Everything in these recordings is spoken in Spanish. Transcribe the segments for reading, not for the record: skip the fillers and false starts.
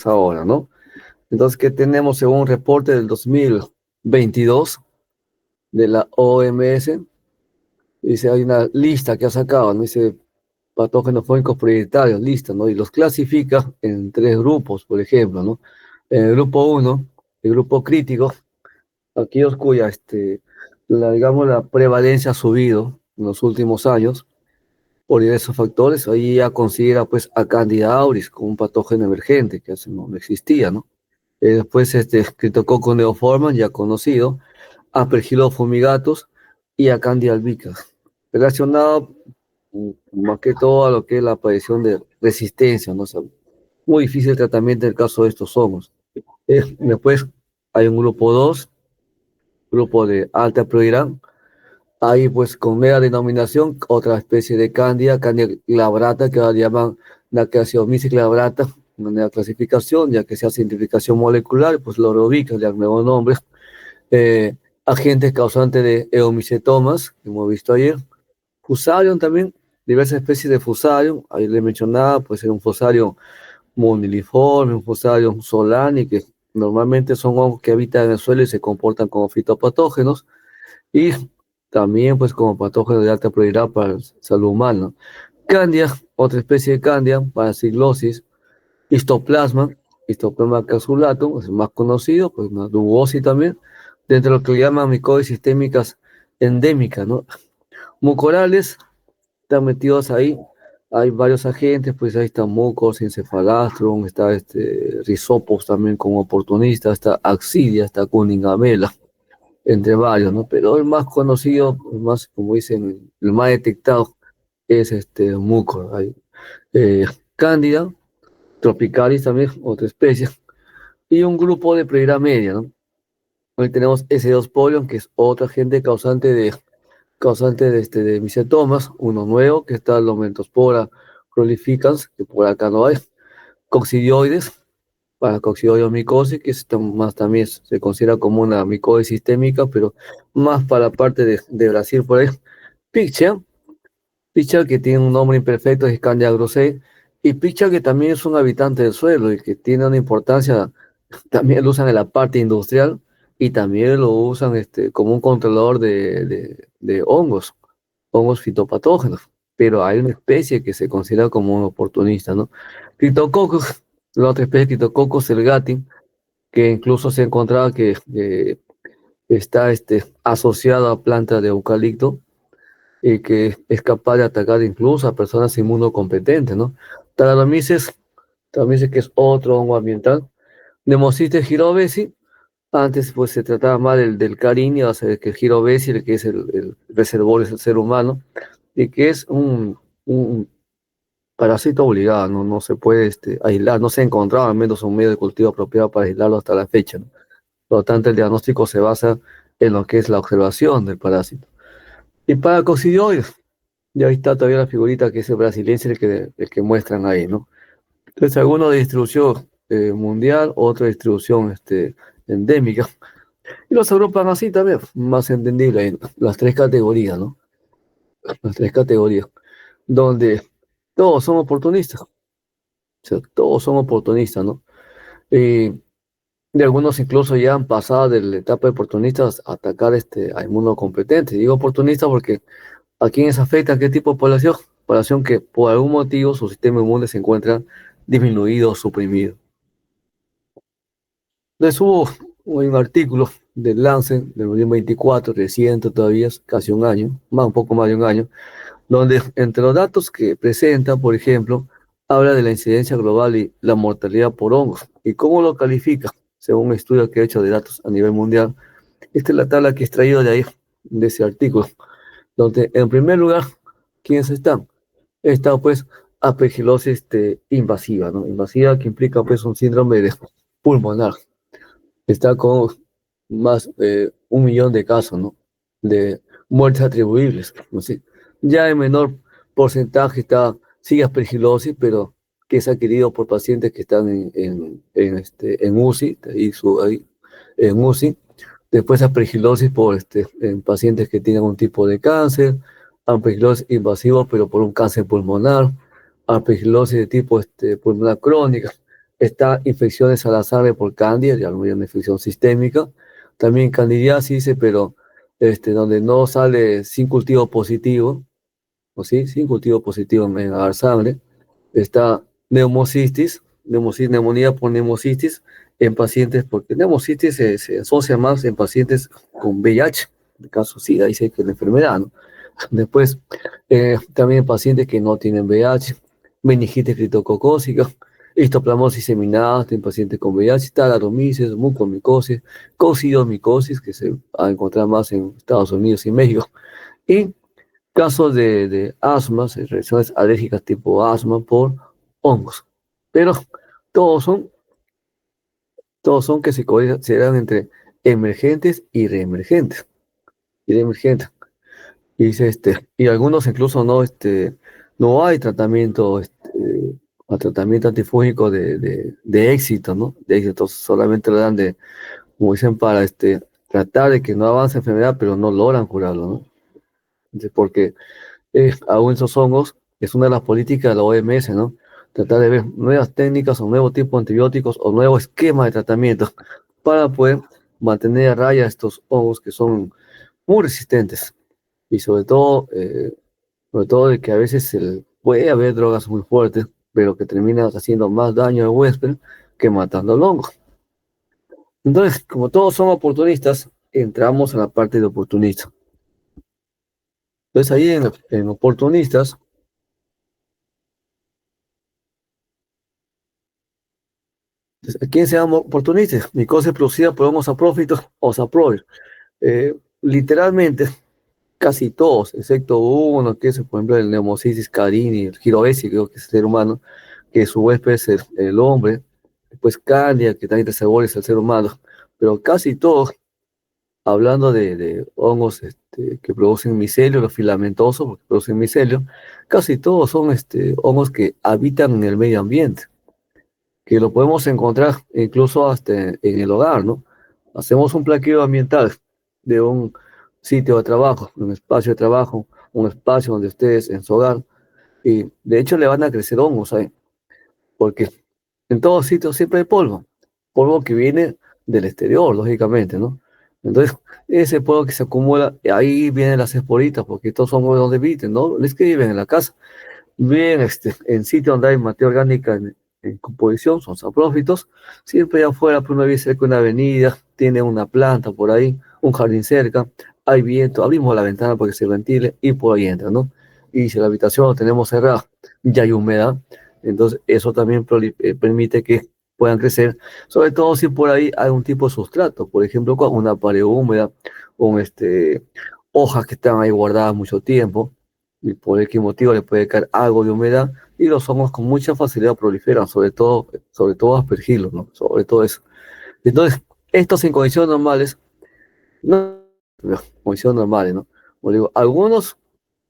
ahora, ¿no? Entonces, ¿qué tenemos según un reporte del 2022 de la OMS? Dice, hay una lista que ha sacado, ¿no? Dice patógenos fónicos prioritarios, lista, ¿no? Y los clasifica en tres grupos, por ejemplo, ¿no? En el grupo uno, el grupo crítico, aquellos cuya, digamos, la prevalencia ha subido en los últimos años por diversos factores. Ahí ya considera, pues, a Candida auris como un patógeno emergente, que hace no existía, ¿no? Después, Cryptococcus neoformans, ya conocido, Aspergillus fumigatus y a Candida albicans, relacionado más que todo a lo que es la aparición de resistencia, ¿no? O sea, muy difícil el tratamiento en el caso de estos hongos. Después hay un grupo 2, grupo de alta prioridad. Ahí pues con mera denominación, otra especie de Candida glabrata, que ahora llaman Nacreomyces glabrata, una nueva clasificación, ya que se hace identificación molecular, pues lo reubican, le dan nuevos nombres. Eh, Agentes causantes de eomicetomas, que hemos visto ayer. Fusarium también, diversas especies de Fusarium, ahí le mencionaba, pues un Fusarium moniliforme, un Fusarium solani, que normalmente son hongos que habitan en el suelo y se comportan como fitopatógenos, y también pues como patógenos de alta prioridad para la salud humana. Candia, otra especie de Candia, paraciclosis, histoplasma, histoplasma casulatum, es el más conocido, pues una duosis también, dentro de lo que le llaman micosis sistémicas endémicas, ¿no? Mucorales, están metidos ahí, hay varios agentes, pues ahí está Mucos, Encephalastrum, está Rhizopus también como oportunista, está Axidia, está Cunningamela, entre varios, ¿no? Pero el más conocido, el más, como dicen, el más detectado es Mucor. Hay, Cándida, Tropicalis también, otra especie, y un grupo de prioridad media, ¿no? Hoy tenemos S2 polion, que es otra agente causante de micetomas, uno nuevo, que está Lomentospora prolificans, que por acá no hay, coccidioides, para coccidiomicosis, que es más también se considera como una micosis sistémica, pero más para la parte de Brasil por ahí. Pichia, Pichia que tiene un nombre imperfecto, es Candida grosei, y Pichia que también es un habitante del suelo y que tiene una importancia, también lo usan en la parte industrial y también lo usan como un controlador de hongos fitopatógenos, pero hay una especie que se considera como un oportunista, ¿no? Cryptococcus, la otra especie, Cryptococcus elgati, que incluso se encontraba que está asociado a plantas de eucalipto y que es capaz de atacar incluso a personas inmunocompetentes, ¿no? Talaromyces, Talaromyces que es otro hongo ambiental. Nemocystis girovesi, antes pues se trataba más del cariño, o sea, que el girovesi, el que es el reservorio, es el ser humano, y que es un parásito obligado, ¿no? No se puede aislar, no se ha encontrado al menos un medio de cultivo apropiado para aislarlo hasta la fecha, ¿no? Por lo tanto, el diagnóstico se basa en lo que es la observación del parásito. Y para coccidioides, ya ahí está todavía la figurita que es el brasileño, el que muestran ahí, ¿no? Entonces, alguno de distribución mundial, otro de distribución endémica. Y los agrupan así también, más entendible, ahí, las tres categorías, ¿no? Las tres categorías, donde todos son oportunistas, o sea, todos son oportunistas, ¿no? Y de algunos incluso ya han pasado de la etapa de oportunistas a atacar a inmunocompetentes. Digo oportunistas porque a quienes afecta qué tipo de población, población que por algún motivo su sistema inmune se encuentra disminuido o suprimido. Entonces hubo un artículo del Lancet del 2024, reciente todavía, casi un año, un poco más de un año, donde entre los datos que presenta, por ejemplo, habla de la incidencia global y la mortalidad por hongos. ¿Y cómo lo califica? Según un estudio que he hecho de datos a nivel mundial. Esta es la tabla que he extraído de ahí, de ese artículo, donde en primer lugar, ¿quiénes están? Está pues aspergilosis invasiva, ¿no? Invasiva que implica pues un síndrome de pulmonar. Está con más 1 millón de casos, ¿no? De muertes atribuibles, ¿no? Sí. Ya en menor porcentaje sigue aspergilosis, pero que es adquirido por pacientes que están en UCI, ahí, en UCI. Después aspergilosis en pacientes que tienen un tipo de cáncer, aspergilosis invasivo, pero por un cáncer pulmonar, aspergilosis de tipo pulmonar crónica. Está infecciones a la sangre por cándida, ya no hay una infección sistémica. También candidiasis, pero donde no sale sin cultivo positivo, o sí, sin cultivo positivo en la sangre. Está neumonía por neumocistis en pacientes, porque neumocistis se asocia más en pacientes con VIH, en el caso SIDA, dice que la enfermedad, ¿no? Después, también pacientes que no tienen VIH, meningitis criptococócica, histoplasmosis seminada en pacientes con VIH, talaromices, mucomicosis, coccidiomicosis, que se va a encontrar más en Estados Unidos y México, y casos de asma, reacciones alérgicas tipo asma por hongos. Pero todos son, todos son que se consideran entre emergentes y reemergentes. Y reemergentes. Y, dice, y algunos incluso no hay tratamiento, a tratamiento antifúngico de éxito, ¿no? De éxito, solamente lo dan como dicen, para tratar de que no avance la enfermedad, pero no logran curarlo, ¿no? Entonces, porque aún esos hongos, es una de las políticas de la OMS, ¿no? Tratar de ver nuevas técnicas o nuevo tipo de antibióticos o nuevo esquema de tratamiento para poder mantener a raya estos hongos que son muy resistentes y sobre todo de que a veces puede haber drogas muy fuertes, pero que terminan haciendo más daño al huésped que matando al hongo. Entonces, como todos son oportunistas, entramos a la parte de oportunistas. Entonces ahí en oportunistas, ¿quién se llama oportunistas? Micosis producida por Homo saprófitos o saprófilos. Literalmente, casi todos, excepto uno, que es, por ejemplo, el Pneumocystis carini, el Girovesi, creo que es el ser humano, que su huésped es el hombre, después Candia, que también te es el ser humano, pero casi todos, hablando de hongos que producen micelio, los filamentosos, porque producen micelio, casi todos son hongos que habitan en el medio ambiente, que lo podemos encontrar incluso hasta en el hogar, ¿no? Hacemos un plaqueo ambiental de un sitio de trabajo, un espacio de trabajo, un espacio donde ustedes en su hogar, y de hecho le van a crecer hongos ahí, porque en todos sitios siempre hay polvo, polvo que viene del exterior, lógicamente, ¿no? Entonces, ese polvo que se acumula, ahí vienen las esporitas, porque estos hongos donde viven, ¿no? Les que viven en la casa, bien en sitios donde hay materia orgánica en composición, son saprófitos, siempre allá afuera, por una vez cerca de una avenida, tiene una planta por ahí, un jardín cerca, hay viento, abrimos la ventana para que se ventile y por ahí entra, ¿no? Y si la habitación la tenemos cerrada, ya hay humedad, entonces eso también permite que puedan crecer, sobre todo si por ahí hay un tipo de sustrato, por ejemplo, con una pared húmeda, con hojas que están ahí guardadas mucho tiempo, y por X motivo le puede caer algo de humedad y los hongos con mucha facilidad proliferan, sobre todo aspergillos, ¿no? Sobre todo eso. Entonces, estos en condiciones normales, no, condiciones normales, ¿no? Como digo, algunos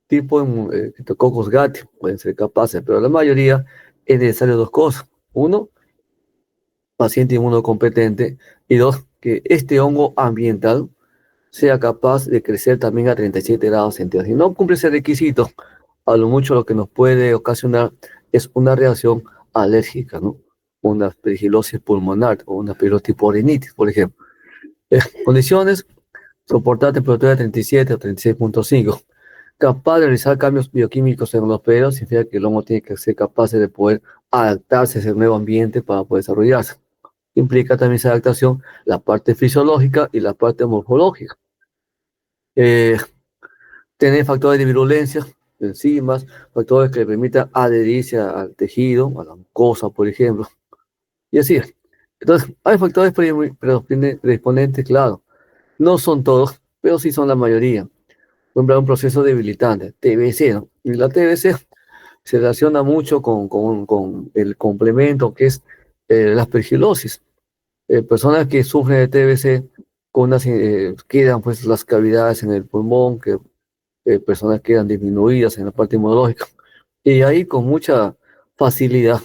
tipos de Cocos gati pueden ser capaces, pero la mayoría es necesario dos cosas. Uno, paciente inmunocompetente, y dos, que este hongo ambiental sea capaz de crecer también a 37 grados centígrados. Si no cumple ese requisito, a lo mucho lo que nos puede ocasionar es una reacción alérgica, ¿no? Una aspergilosis pulmonar o una aspergilosis por rinitis, por ejemplo. Condiciones, soportar temperatura de 37 o 36.5. Capaz de realizar cambios bioquímicos en los pelos, significa que el hongo tiene que ser capaz de poder adaptarse a ese nuevo ambiente para poder desarrollarse. Implica también esa adaptación la parte fisiológica y la parte morfológica. Eh, Tener factores de virulencia, enzimas, factores que le permitan adherirse al tejido, a la mucosa, por ejemplo, y así. Entonces, hay factores predisponentes, claro. No son todos, pero sí son la mayoría. Por ejemplo, un proceso debilitante, TBC, ¿no? Y la TBC se relaciona mucho con el complemento que es la aspergilosis. Personas que sufren de TBC quedan pues las cavidades en el pulmón, que personas quedan disminuidas en la parte inmunológica. Y ahí con mucha facilidad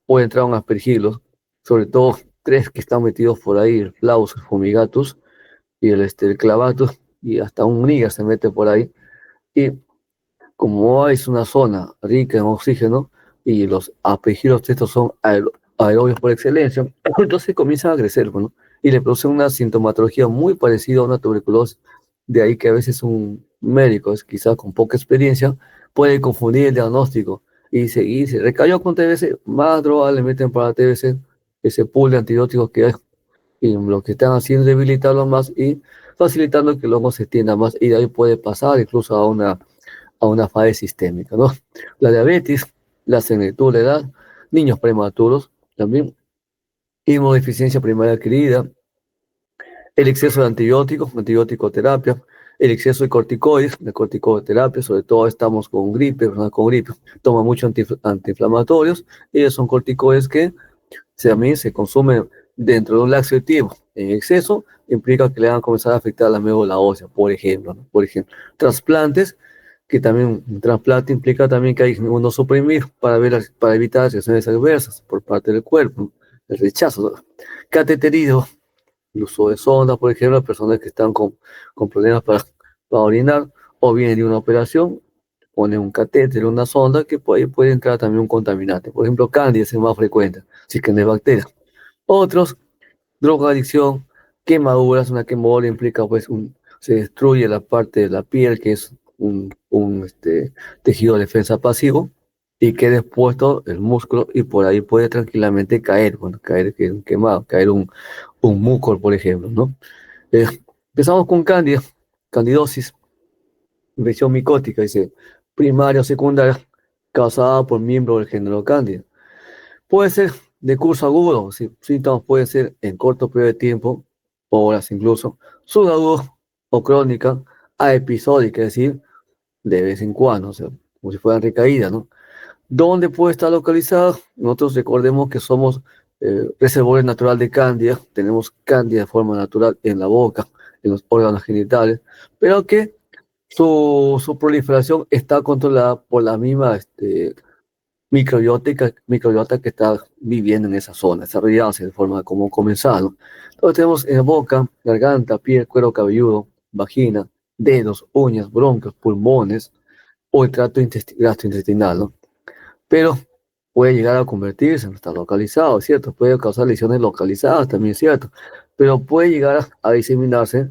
puede entrar un aspergillus, sobre todo tres que están metidos por ahí, el Flavus, el Fumigatus y el Clavatus, y hasta un Niger se mete por ahí. Y como es una zona rica en oxígeno, y los aspergillus estos son aerobios por excelencia, entonces comienzan a crecer, ¿no? Y le producen una sintomatología muy parecida a una tuberculosis. De ahí que a veces un médico, quizás con poca experiencia, puede confundir el diagnóstico y se recayó con TBC, más droga le meten para TBC, ese pool de antibióticos que hay, y lo que están haciendo es debilitarlo más y facilitando que el hongo se extienda más, y de ahí puede pasar incluso a una fase sistémica, ¿no? La diabetes, la senectud de edad, niños prematuros, también inmunodeficiencia primaria adquirida, el exceso de antibióticos, antibiótico-terapia, el exceso de corticoides, de corticoterapia, sobre todo estamos con gripe, personas con gripe, toma muchos antiinflamatorios, y son corticoides que también se consumen dentro de un laxativo en exceso, implica que le van a comenzar a afectar la médula ósea, por ejemplo, ¿no? Por ejemplo, trasplantes, que también un trasplante implica también que hay que suprimir para evitar reacciones adversas por parte del cuerpo, ¿no? El rechazo, ¿no? Cateterismo, el uso de sonda, por ejemplo, personas que están con problemas para orinar, o bien de una operación, ponen un catéter, una sonda, que puede entrar también un contaminante. Por ejemplo, cándida es el más frecuente, si es que no hay bacterias. Otros, drogadicción, quemaduras, una quemadura implica pues se destruye la parte de la piel, que es un tejido de defensa pasivo, y queda expuesto el músculo, y por ahí puede tranquilamente caer, bueno, caer quemado, caer un mucor, por ejemplo, ¿no? Eh, Empezamos con candidosis, infección micótica, dice, primaria o secundaria, causada por miembro del género Candida. Puede ser de curso agudo, ¿sí? Síntomas pueden ser en corto periodo de tiempo, horas incluso, subagudo o crónica, a episódica, es decir, de vez en cuando, o sea, como si fueran recaídas, ¿no? ¿Dónde puede estar localizado? Nosotros recordemos que somos reservorio natural de cándida, tenemos cándida de forma natural en la boca, en los órganos genitales, pero que su proliferación está controlada por la misma microbiota que está viviendo en esa zona, desarrollándose de forma como comenzado. Entonces tenemos en boca, garganta, piel, cuero cabelludo, vagina, dedos, uñas, bronquios, pulmones o el tracto gastrointestinal, ¿no? Pero puede llegar a convertirse, no está localizado, ¿cierto? Puede causar lesiones localizadas, también es cierto, pero puede llegar a diseminarse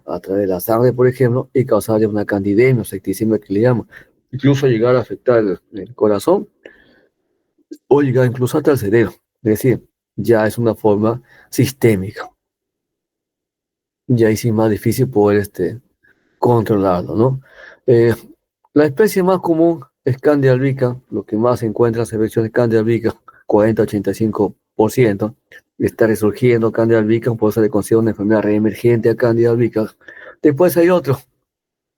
a través de la sangre, por ejemplo, y causar una candidemia o septicemia que le llaman. Incluso llegar a afectar el corazón, o llegar incluso hasta el cerebro. Es decir, ya es una forma sistémica. Ya es más difícil poder controlarlo, ¿no? Eh, la especie más común es Candida albicans, lo que más se encuentra en selecciones Candida albicans, 40-85%. Está resurgiendo Candida albicans, por eso le considera una enfermedad reemergente a Candida albicans. Después hay otros,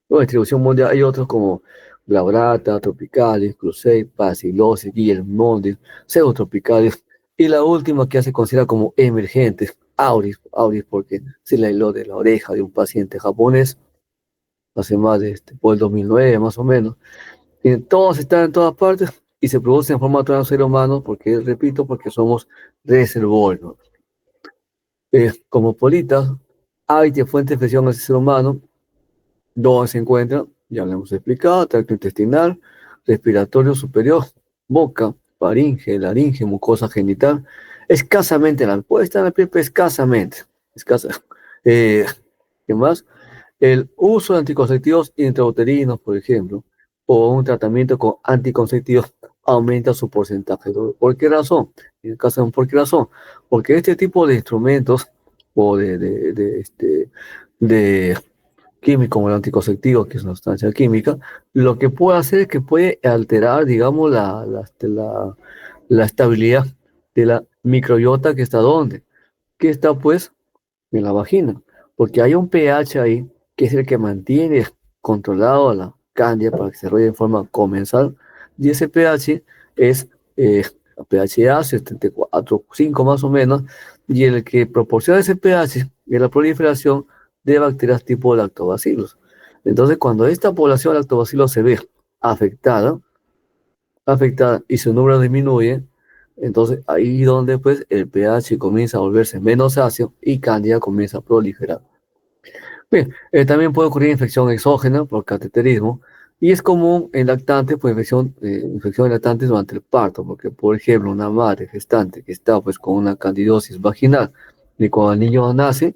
la distribución mundial, hay otros como Glabrata, Tropicalis, Crusade, Bacillus, Guillermondi, Pseudotropicalis, y la última que se considera como emergente, Auris porque se le aisló de la oreja de un paciente japonés hace más por el 2009 más o menos. Y todos están en todas partes y se producen en forma natural en ser humano, porque, repito, porque somos reservorios, ¿no? Como politas, hay de fuente de infección en el ser humano, donde se encuentra, ya lo hemos explicado, tracto intestinal, respiratorio superior, boca, faringe, laringe, mucosa genital, escasamente, puede estar en la piel, pero escasamente, escasa. ¿Qué más? El uso de anticonceptivos intrauterinos, por ejemplo, o un tratamiento con anticonceptivos aumenta su porcentaje. ¿Por qué razón? En el caso, ¿por qué razón? Porque este tipo de instrumentos o de químico como el anticonceptivo, que es una sustancia química, lo que puede hacer es que puede alterar, digamos, la estabilidad de la microbiota que está donde, que está pues en la vagina, porque hay un pH ahí que es el que mantiene controlado a la cándida para que se desarrolle en forma comensal, y ese pH es pH ácido, 74,5 más o menos, y el que proporciona ese pH de la proliferación de bacterias tipo lactobacillus. Entonces, cuando esta población de lactobacillus se ve afectada, y su número disminuye, entonces ahí donde pues el pH comienza a volverse menos ácido y cándida comienza a proliferar. Bien, también puede ocurrir infección exógena por cateterismo, Y es común en lactantes, pues infección en lactantes durante el parto, porque por ejemplo una madre gestante que está pues con una candidosis vaginal y cuando el niño nace,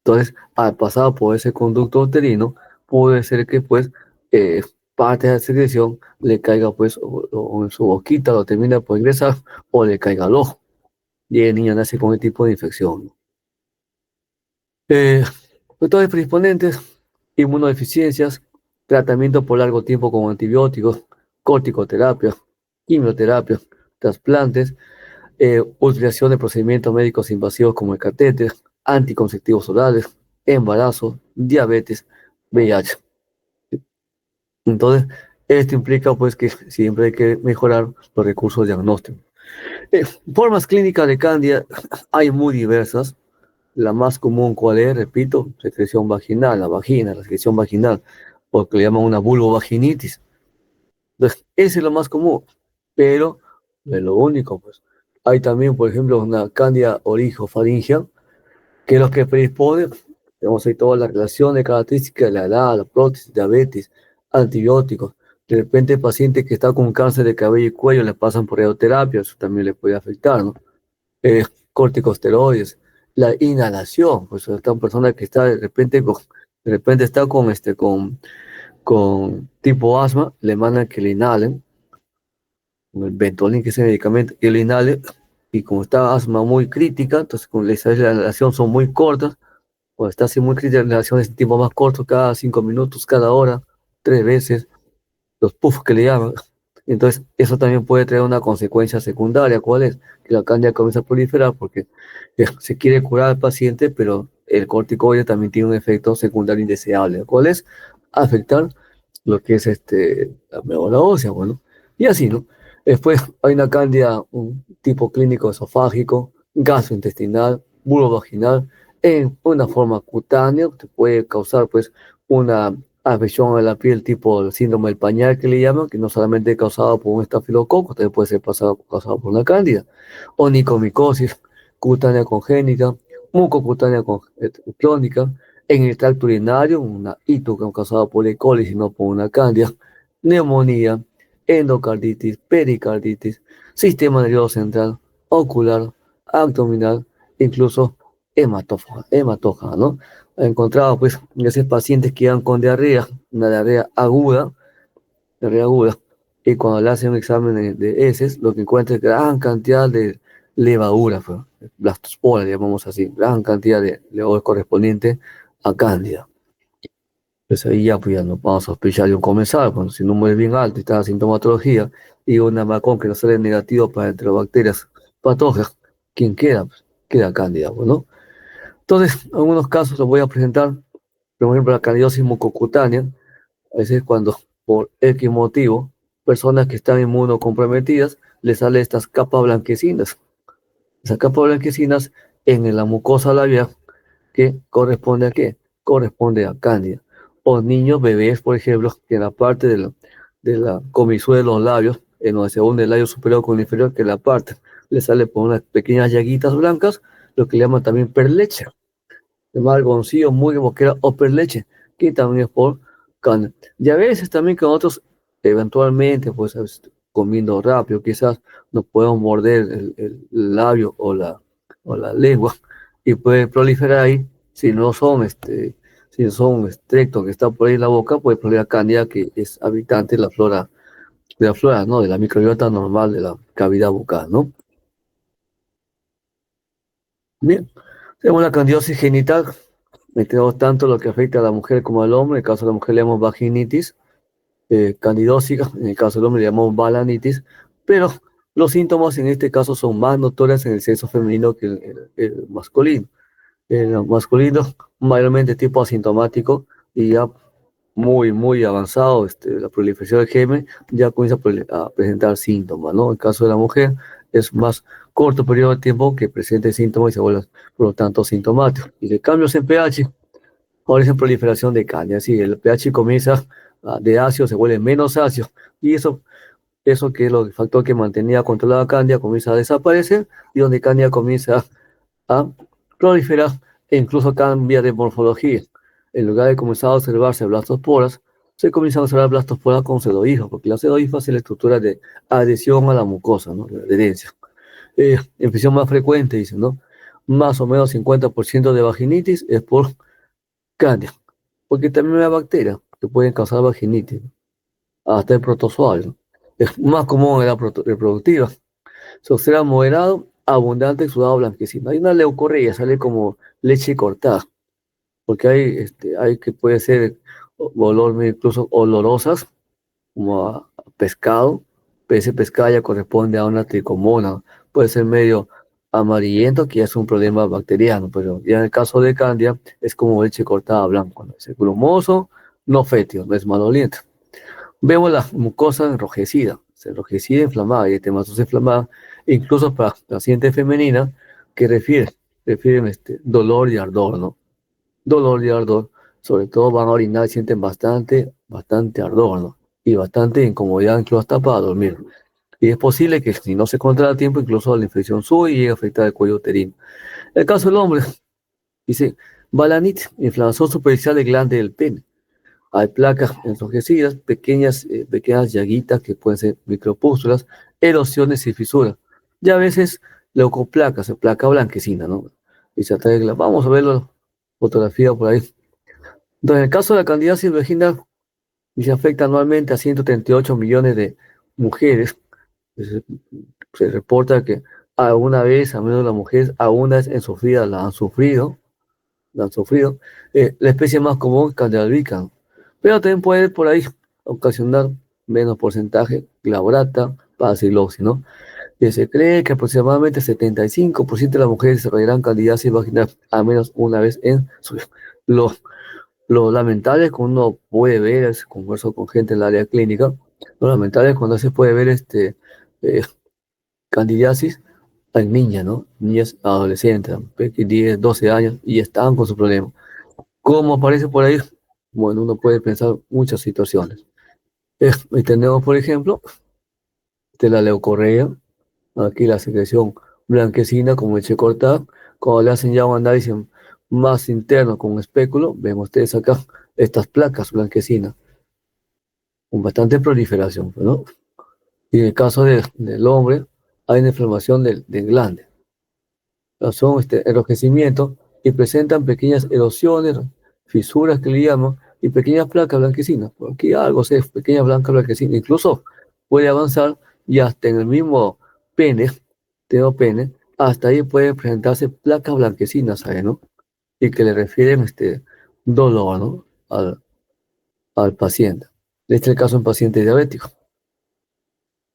entonces al pasar por ese conducto uterino, puede ser que pues eh, parte de la secreción le caiga pues o en su boquita, lo termina por ingresar o le caiga al ojo y el niño nace con el tipo de infección. Eh, Factores predisponentes, inmunodeficiencias, tratamiento por largo tiempo con antibióticos, corticoterapia, quimioterapia, trasplantes, utilización de procedimientos médicos invasivos como el catéter, anticonceptivos orales, embarazo, diabetes, VIH. Entonces, esto implica pues que siempre hay que mejorar los recursos diagnósticos. Formas clínicas de cándida hay muy diversas. La más común, ¿cuál es? Repito, secreción vaginal, la vagina, la secreción vaginal, porque le llaman una vulvovaginitis. Entonces, ese es lo más común, pero no es lo único, pues. Hay también, por ejemplo, una cándida origofaringea, que es lo que predispone, tenemos ahí toda la relación de características de la edad, la prótesis, diabetes, antibióticos. De repente, el paciente que está con cáncer de cabello y cuello le pasan por radioterapia, eso también le puede afectar, ¿no? Corticosteroides, la inhalación, pues esta persona que está de repente está con tipo asma, le mandan que le inhalen, el Ventolin, que es el medicamento, que le inhale, y como está asma muy crítica, entonces con la inhalación son muy cortas, o está así muy crítica, la inhalación es de tiempo más corto, cada 5 minutos, cada hora, 3 veces, los puffs que le llaman. Entonces, eso también puede traer una consecuencia secundaria. ¿Cuál es? Que la cándida comienza a proliferar porque se quiere curar al paciente, pero el corticoide también tiene un efecto secundario indeseable. ¿Cuál es? Afectar lo que es la médula ósea, bueno, y así, ¿no? Después hay una cándida, un tipo clínico esofágico, gastrointestinal, vulvovaginal, en una forma cutánea, que puede causar, pues, una afección a la piel tipo el síndrome del pañal que le llaman, que no solamente es causado por un estafilococo, también puede ser causado por una cándida, onicomicosis cutánea congénita, mucocutánea crónica, en el tracto urinario, una ito causada por E. coli, sino por una cándida, neumonía, endocarditis, pericarditis, sistema nervioso central, ocular, abdominal, incluso hematófaga, ¿no? He encontrado, pues, esos pacientes que iban con diarrea, una diarrea aguda, y cuando le hacen un examen de heces, lo que encuentra es gran cantidad de levadura, pues, blastospora, llamamos así, gran cantidad de levadura correspondiente a cándida. Pues ahí ya, pues ya no vamos a sospechar de un comensal, cuando si el número es bien alto y está la sintomatología, y una macón que no sale negativo para enterobacterias patógenas, ¿quién queda? Pues, queda cándida, pues, ¿no? Entonces, en algunos casos los voy a presentar, por ejemplo, la candidosis mucocutánea, a veces cuando por X motivo, personas que están inmunocomprometidas, les salen estas capas blanquecinas. Esas capas blanquecinas en la mucosa labial, que corresponde a qué? Corresponde a cándida. O niños, bebés, por ejemplo, que en la parte de la comisura de los labios, en donde se une el labio superior con el inferior, que la parte le sale por unas pequeñas llaguitas blancas, lo que le llaman también perleche de margoncillo, muy boquera o perleche, que también es por carne. Y a veces también con otros, eventualmente, pues comiendo rápido, quizás nos podemos morder el labio o la lengua y puede proliferar ahí, si no son estrictos que está por ahí en la boca, puede proliferar cándida que es habitante de la flora, ¿no? De la microbiota normal de la cavidad bucal, ¿no? Bien, tenemos la candidosis genital. Tenemos tanto lo que afecta a la mujer como al hombre. En el caso de la mujer le llamamos vaginitis, candidósica. En el caso del hombre le llamamos balanitis. Pero los síntomas en este caso son más notorios en el sexo femenino que el masculino. El masculino, mayormente tipo asintomático y ya muy, muy avanzado, la proliferación del germen ya comienza a presentar síntomas, ¿no? En el caso de la mujer es más corto periodo de tiempo que presente síntomas y se vuelve, por lo tanto, sintomático. Y de cambios en pH, ahora es en proliferación de cándida, sí, el pH comienza de ácido, se vuelve menos ácido, y eso que es el factor que mantenía controlada cándida comienza a desaparecer, y donde cándida comienza a proliferar e incluso cambia de morfología. En lugar de comenzar a observarse blastosporas, se comienzan a observar blastosporas con pseudohifas, porque la pseudohifas es la estructura de adhesión a la mucosa, ¿no? De adherencia. Infección más frecuente, dicen, ¿no? Más o menos 50% de vaginitis es por Cándida, porque también hay bacterias que pueden causar vaginitis, ¿no? Hasta el protozoario, ¿no? Es más común en la reproductiva. Se observa moderado, abundante exudado blanquecino. Hay una leucorrea, sale como leche cortada, porque hay que puede ser olor incluso olorosas, como a pescado, pero ese pescado ya corresponde a una tricomona, puede ser medio amarillento, que ya es un problema bacteriano, pero ya en el caso de Candida es como leche cortada blanco, ¿no? Es grumoso, no fétido, no es maloliente. Vemos la mucosa enrojecida, se enrojecida, inflamada y etematosa inflamada, incluso para pacientes femeninas que refieren dolor y ardor, ¿no? Dolor y ardor, sobre todo van a orinar y sienten bastante ardor, ¿no? Y bastante incomodidad incluso hasta para dormir. Y es posible que si no se controla a tiempo, incluso la infección sube y llegue a afectar el cuello uterino. El caso del hombre, dice, balanitis, inflamación superficial del glande del pene. Hay placas enrojecidas, pequeñas llaguitas que pueden ser micropústulas, erosiones y fisuras. Y a veces leucoplacas, placa blanquecina, ¿no? Y se atrae, vamos a verlo, fotografía por ahí. Entonces, en el caso de la candidiasis vaginal, se afecta anualmente a 138 millones de mujeres. Se, se reporta que alguna vez, al menos las mujeres, alguna vez en su vida la han sufrido. La especie más común es Candida albicans, pero también puede por ahí ocasionar menos porcentaje, glabrata, bacillosis, ¿no? Y se cree que aproximadamente 75% de las mujeres desarrollarán candidiasis vaginal al menos una vez en su vida. Lo lamentable es cuando uno puede ver, converso con gente en el área clínica, lo lamentable es cuando se puede ver eh, candidiasis en niñas, ¿no? Niñas adolescentes, 10, 12 años, y están con su problema. ¿Cómo aparece por ahí? Bueno, uno puede pensar muchas situaciones. Y tenemos, por ejemplo, de la leucorrea, aquí la secreción blanquecina como leche cortada, cuando le hacen ya un análisis más interno con un espéculo, ven ustedes acá estas placas blanquecinas con bastante proliferación, ¿no? Y en el caso del hombre, hay una inflamación del glande. Son enrojecimientos y presentan pequeñas erosiones, fisuras que le llaman, y pequeñas placas blanquecinas. Por aquí algo, pequeñas blancas blanquecinas. Incluso puede avanzar y hasta en el mismo pene, pene, hasta ahí pueden presentarse placas blanquecinas ahí, ¿no? Y que le refieren dolor, ¿no? Al paciente. Este es el caso de un paciente diabético.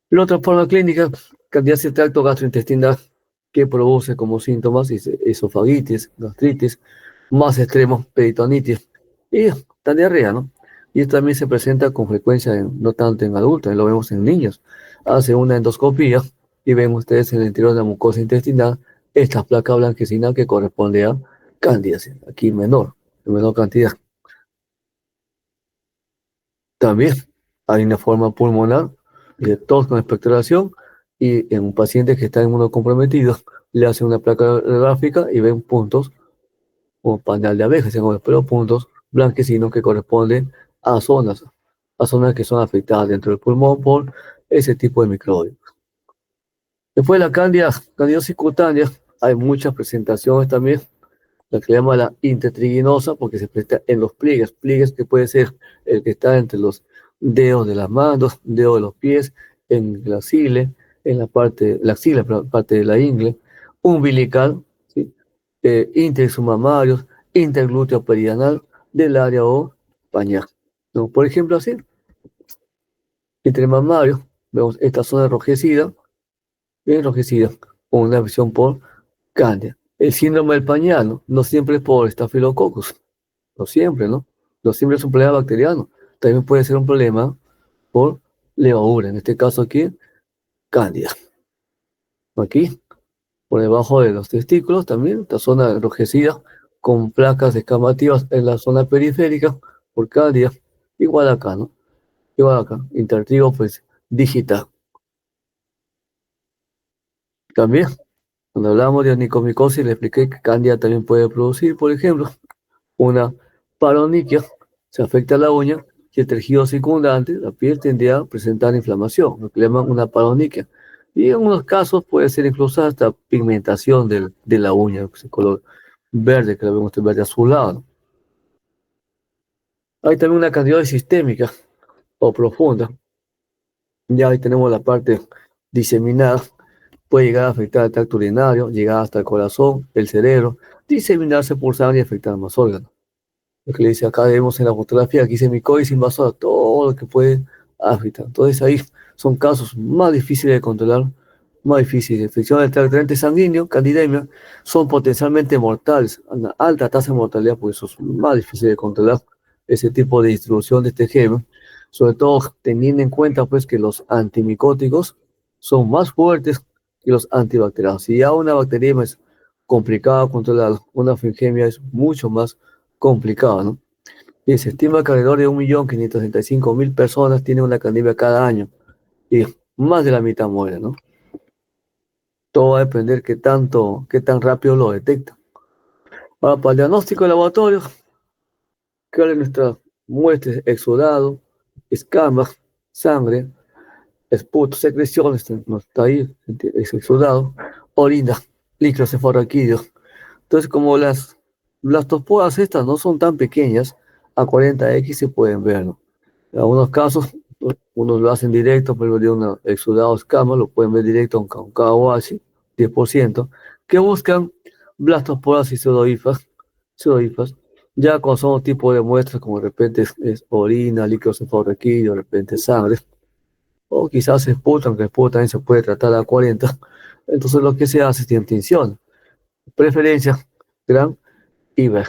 La otra forma clínica, candidiasis del tracto gastrointestinal, que produce como síntomas esofagitis, gastritis, más extremos, peritonitis y la diarrea, ¿no? Y esto también se presenta con frecuencia, no tanto en adultos, lo vemos en niños. Hace una endoscopía y ven ustedes en el interior de la mucosa intestinal esta placa blanquecina que corresponde a candidiasis, aquí en menor cantidad. También hay una forma pulmonar de tos con expectoración y en un paciente que está inmunocomprometido le hacen una placa radiográfica y ven puntos como panal de abejas, pero puntos blanquecinos que corresponden a zonas que son afectadas dentro del pulmón por ese tipo de microbios. Después de la candidiasis cutánea, hay muchas presentaciones también, la que se llama la intetriginosa, porque se presenta en los pliegues que puede ser el que está entre los dedos de las manos, dedos de los pies, en la axila, parte de la ingle, umbilical, ¿sí? Intersumamarios, interglúteo perianal, del área o pañal, ¿no? Por ejemplo, así, entre mamarios, vemos esta zona enrojecida, con una visión por Cándida. El síndrome del pañal, ¿no? No siempre es por estafilococcus, no siempre, ¿no? No siempre es un problema bacteriano. También puede ser un problema por levadura, en este caso aquí, Cándida. Aquí, por debajo de los testículos, también, esta zona enrojecida, con placas escamativas en la zona periférica, por Cándida. Igual acá, ¿no? Igual acá, intertrigo, pues, digital. También, cuando hablamos de onicomicosis, le expliqué que Cándida también puede producir, por ejemplo, una paroniquia, se afecta a la uña y el tejido circundante, la piel tendría a presentar inflamación, lo que le llaman una paronychia. Y en unos casos puede ser incluso hasta pigmentación de la uña, ese color verde, que lo vemos este verde azulado, ¿no? Hay también una cantidad sistémica o profunda. Ya ahí tenemos la parte diseminada, puede llegar a afectar el tracto urinario, llegar hasta el corazón, el cerebro, diseminarse por sangre y afectar más órganos. Lo que le dice acá, vemos en la fotografía, aquí dice micosis invasora, todo lo que puede afectar. Entonces ahí son casos más difíciles de controlar, más difíciles. Infección del tracto sanguíneo, candidemia, son potencialmente mortales, una alta tasa de mortalidad, por eso es más difícil de controlar ese tipo de distribución de este germen, sobre todo teniendo en cuenta pues que los antimicóticos son más fuertes que los antibacterianos. Si ya una bacteria es complicada de controlar, una fungemia es mucho más complicado, ¿no? Y se estima que alrededor de 1.565.000 personas tienen una candemia cada año y más de la mitad mueren, ¿no? Todo va a depender qué tan rápido lo detecta. Ahora, para el diagnóstico de laboratorio, que de nuestras muestras, exudado, escamas, sangre, esputo, secreciones, no está ahí, es exudado, orina, líquido cefalorraquídeo. Entonces, como las blastoporas estas no son tan pequeñas, a 40x se pueden ver, ¿no? En algunos casos, unos lo hacen directo, pero de un exudado escama, lo pueden ver directo con KOH, 10%, que buscan blastoporas y pseudohifas, ya con son tipo de muestras, como de repente es orina, líquido cefalorraquídeo, de repente sangre, o quizás esputo, aunque el esputo también se puede tratar a 40. Entonces, lo que se hace es tinción, preferencia, gran IVA,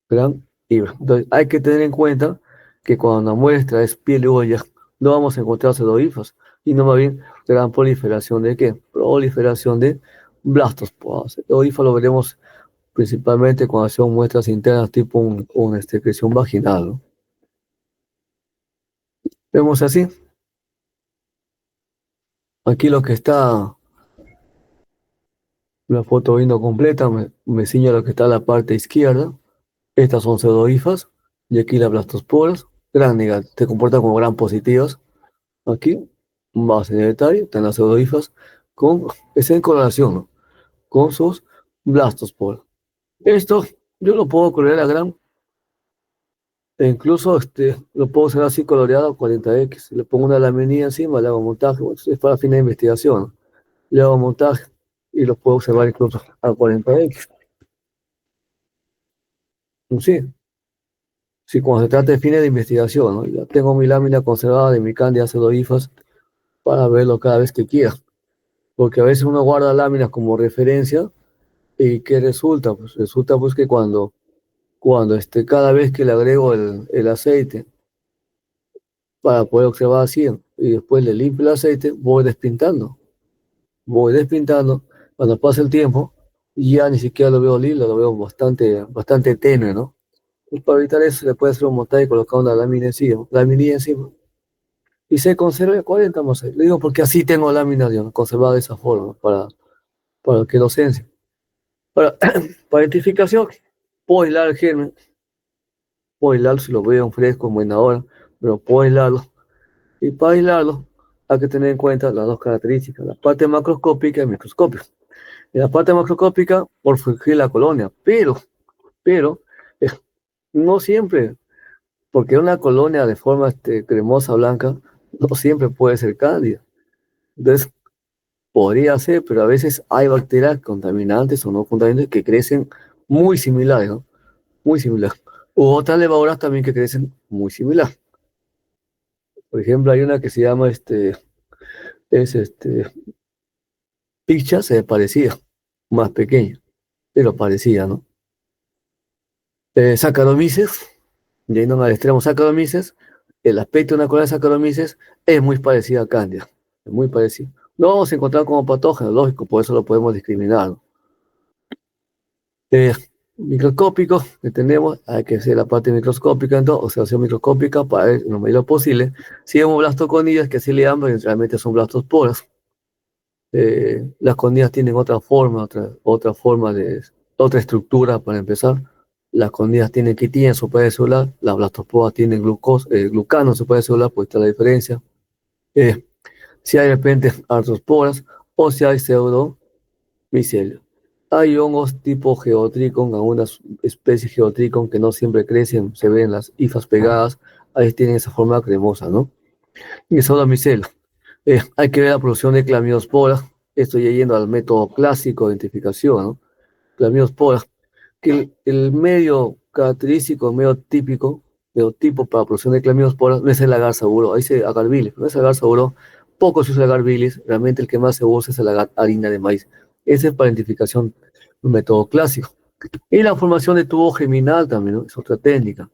gran IVA. Entonces, hay que tener en cuenta que cuando una muestra es piel y huella, no vamos a encontrar pseudohifas, y no va bien gran proliferación de ¿qué? Proliferación de blastos. Pues, pseudohifas lo veremos principalmente cuando son muestras internas tipo una secreción vaginal, ¿no? Vemos así, aquí lo que está, la foto viendo completa, me ciño lo que está en la parte izquierda. Estas son pseudohifas, y aquí las blastosporas, gran negativas, se comportan como gran positivas. Aquí, más en detalle, están las pseudohifas con, es en correlación, ¿no? Con sus blastosporas. Esto yo lo puedo colorear a gran, e incluso lo puedo hacer así coloreado a 40x. Le pongo una laminilla encima, le hago montaje, bueno, es para fin de investigación, ¿no? Le hago montaje y lo puedo observar incluso a 40x. Sí, sí, cuando se trata de fines de investigación, ¿no? Ya tengo mi lámina conservada de mi Candida pseudohifas para verlo cada vez que quiera. Porque a veces uno guarda láminas como referencia y ¿qué resulta? Pues resulta pues que cuando cada vez que le agrego el aceite para poder observar así y después le limpio el aceite, voy despintando, cuando pasa el tiempo ya ni siquiera lo veo lindo, lo veo bastante, bastante tenue, ¿no? Y para evitar eso se puede hacer un montaje y colocar una laminilla encima y se conserva a 40 más. Le digo porque así tengo láminas conservadas de esa forma para que docencia. Para, para identificación, puedo aislar el germen, puedo aislarlo si lo veo en fresco, en buena hora, pero puedo aislarlo. Y para aislarlo, hay que tener en cuenta las dos características, la parte macroscópica y microscópica. En la parte macroscópica, por fingir la colonia, pero, eh, no siempre, porque una colonia de forma cremosa, blanca, no siempre puede ser cándida. Entonces, podría ser, pero a veces hay bacterias contaminantes o no contaminantes que crecen muy similares, ¿no? Muy similar. U otras levaduras también que crecen muy similar. Por ejemplo, hay una que se llama es picha, se parecía, más pequeña, pero parecía, ¿no? Saccharomyces, yendo al extremo Saccharomyces, el aspecto de una colonia de Saccharomyces es muy parecida a Cándida, es muy parecido. No vamos a encontrar como patógeno, lógico, por eso lo podemos discriminar, ¿no? Eh, Microscópico que tenemos, hay que hacer la parte microscópica, entonces, observación microscópica para ver en lo medida posible. Si vemos blastoconillas, que así le llaman, realmente son blastosporas. Las conillas tienen otra forma, otra estructura para empezar. las cornidas tienen quitina en su pared celular, las blastoporas tienen glucano en su pared celular, pues está la diferencia. Eh, si hay de repente artrosporas o si hay pseudomicelium. Hay hongos tipo geotricon, algunas especies geotricon que no siempre crecen, se ven las hifas pegadas, ahí tienen esa forma cremosa, ¿no? Y pseudomicelium. Hay que ver la producción de clamidiosporas, estoy yendo al método clásico de identificación, ¿no? Clamidiosporas, que el medio característico, el medio típico, medio tipo para la producción de clamidiosporas no es el agar saburo, ahí se agar bilis, no es el agar saburo, poco se usa el agar bilis, realmente el que más se usa es el agar harina de maíz. Ese es para identificación, un método clásico. Y la formación de tubo geminal también, ¿no? Es otra técnica,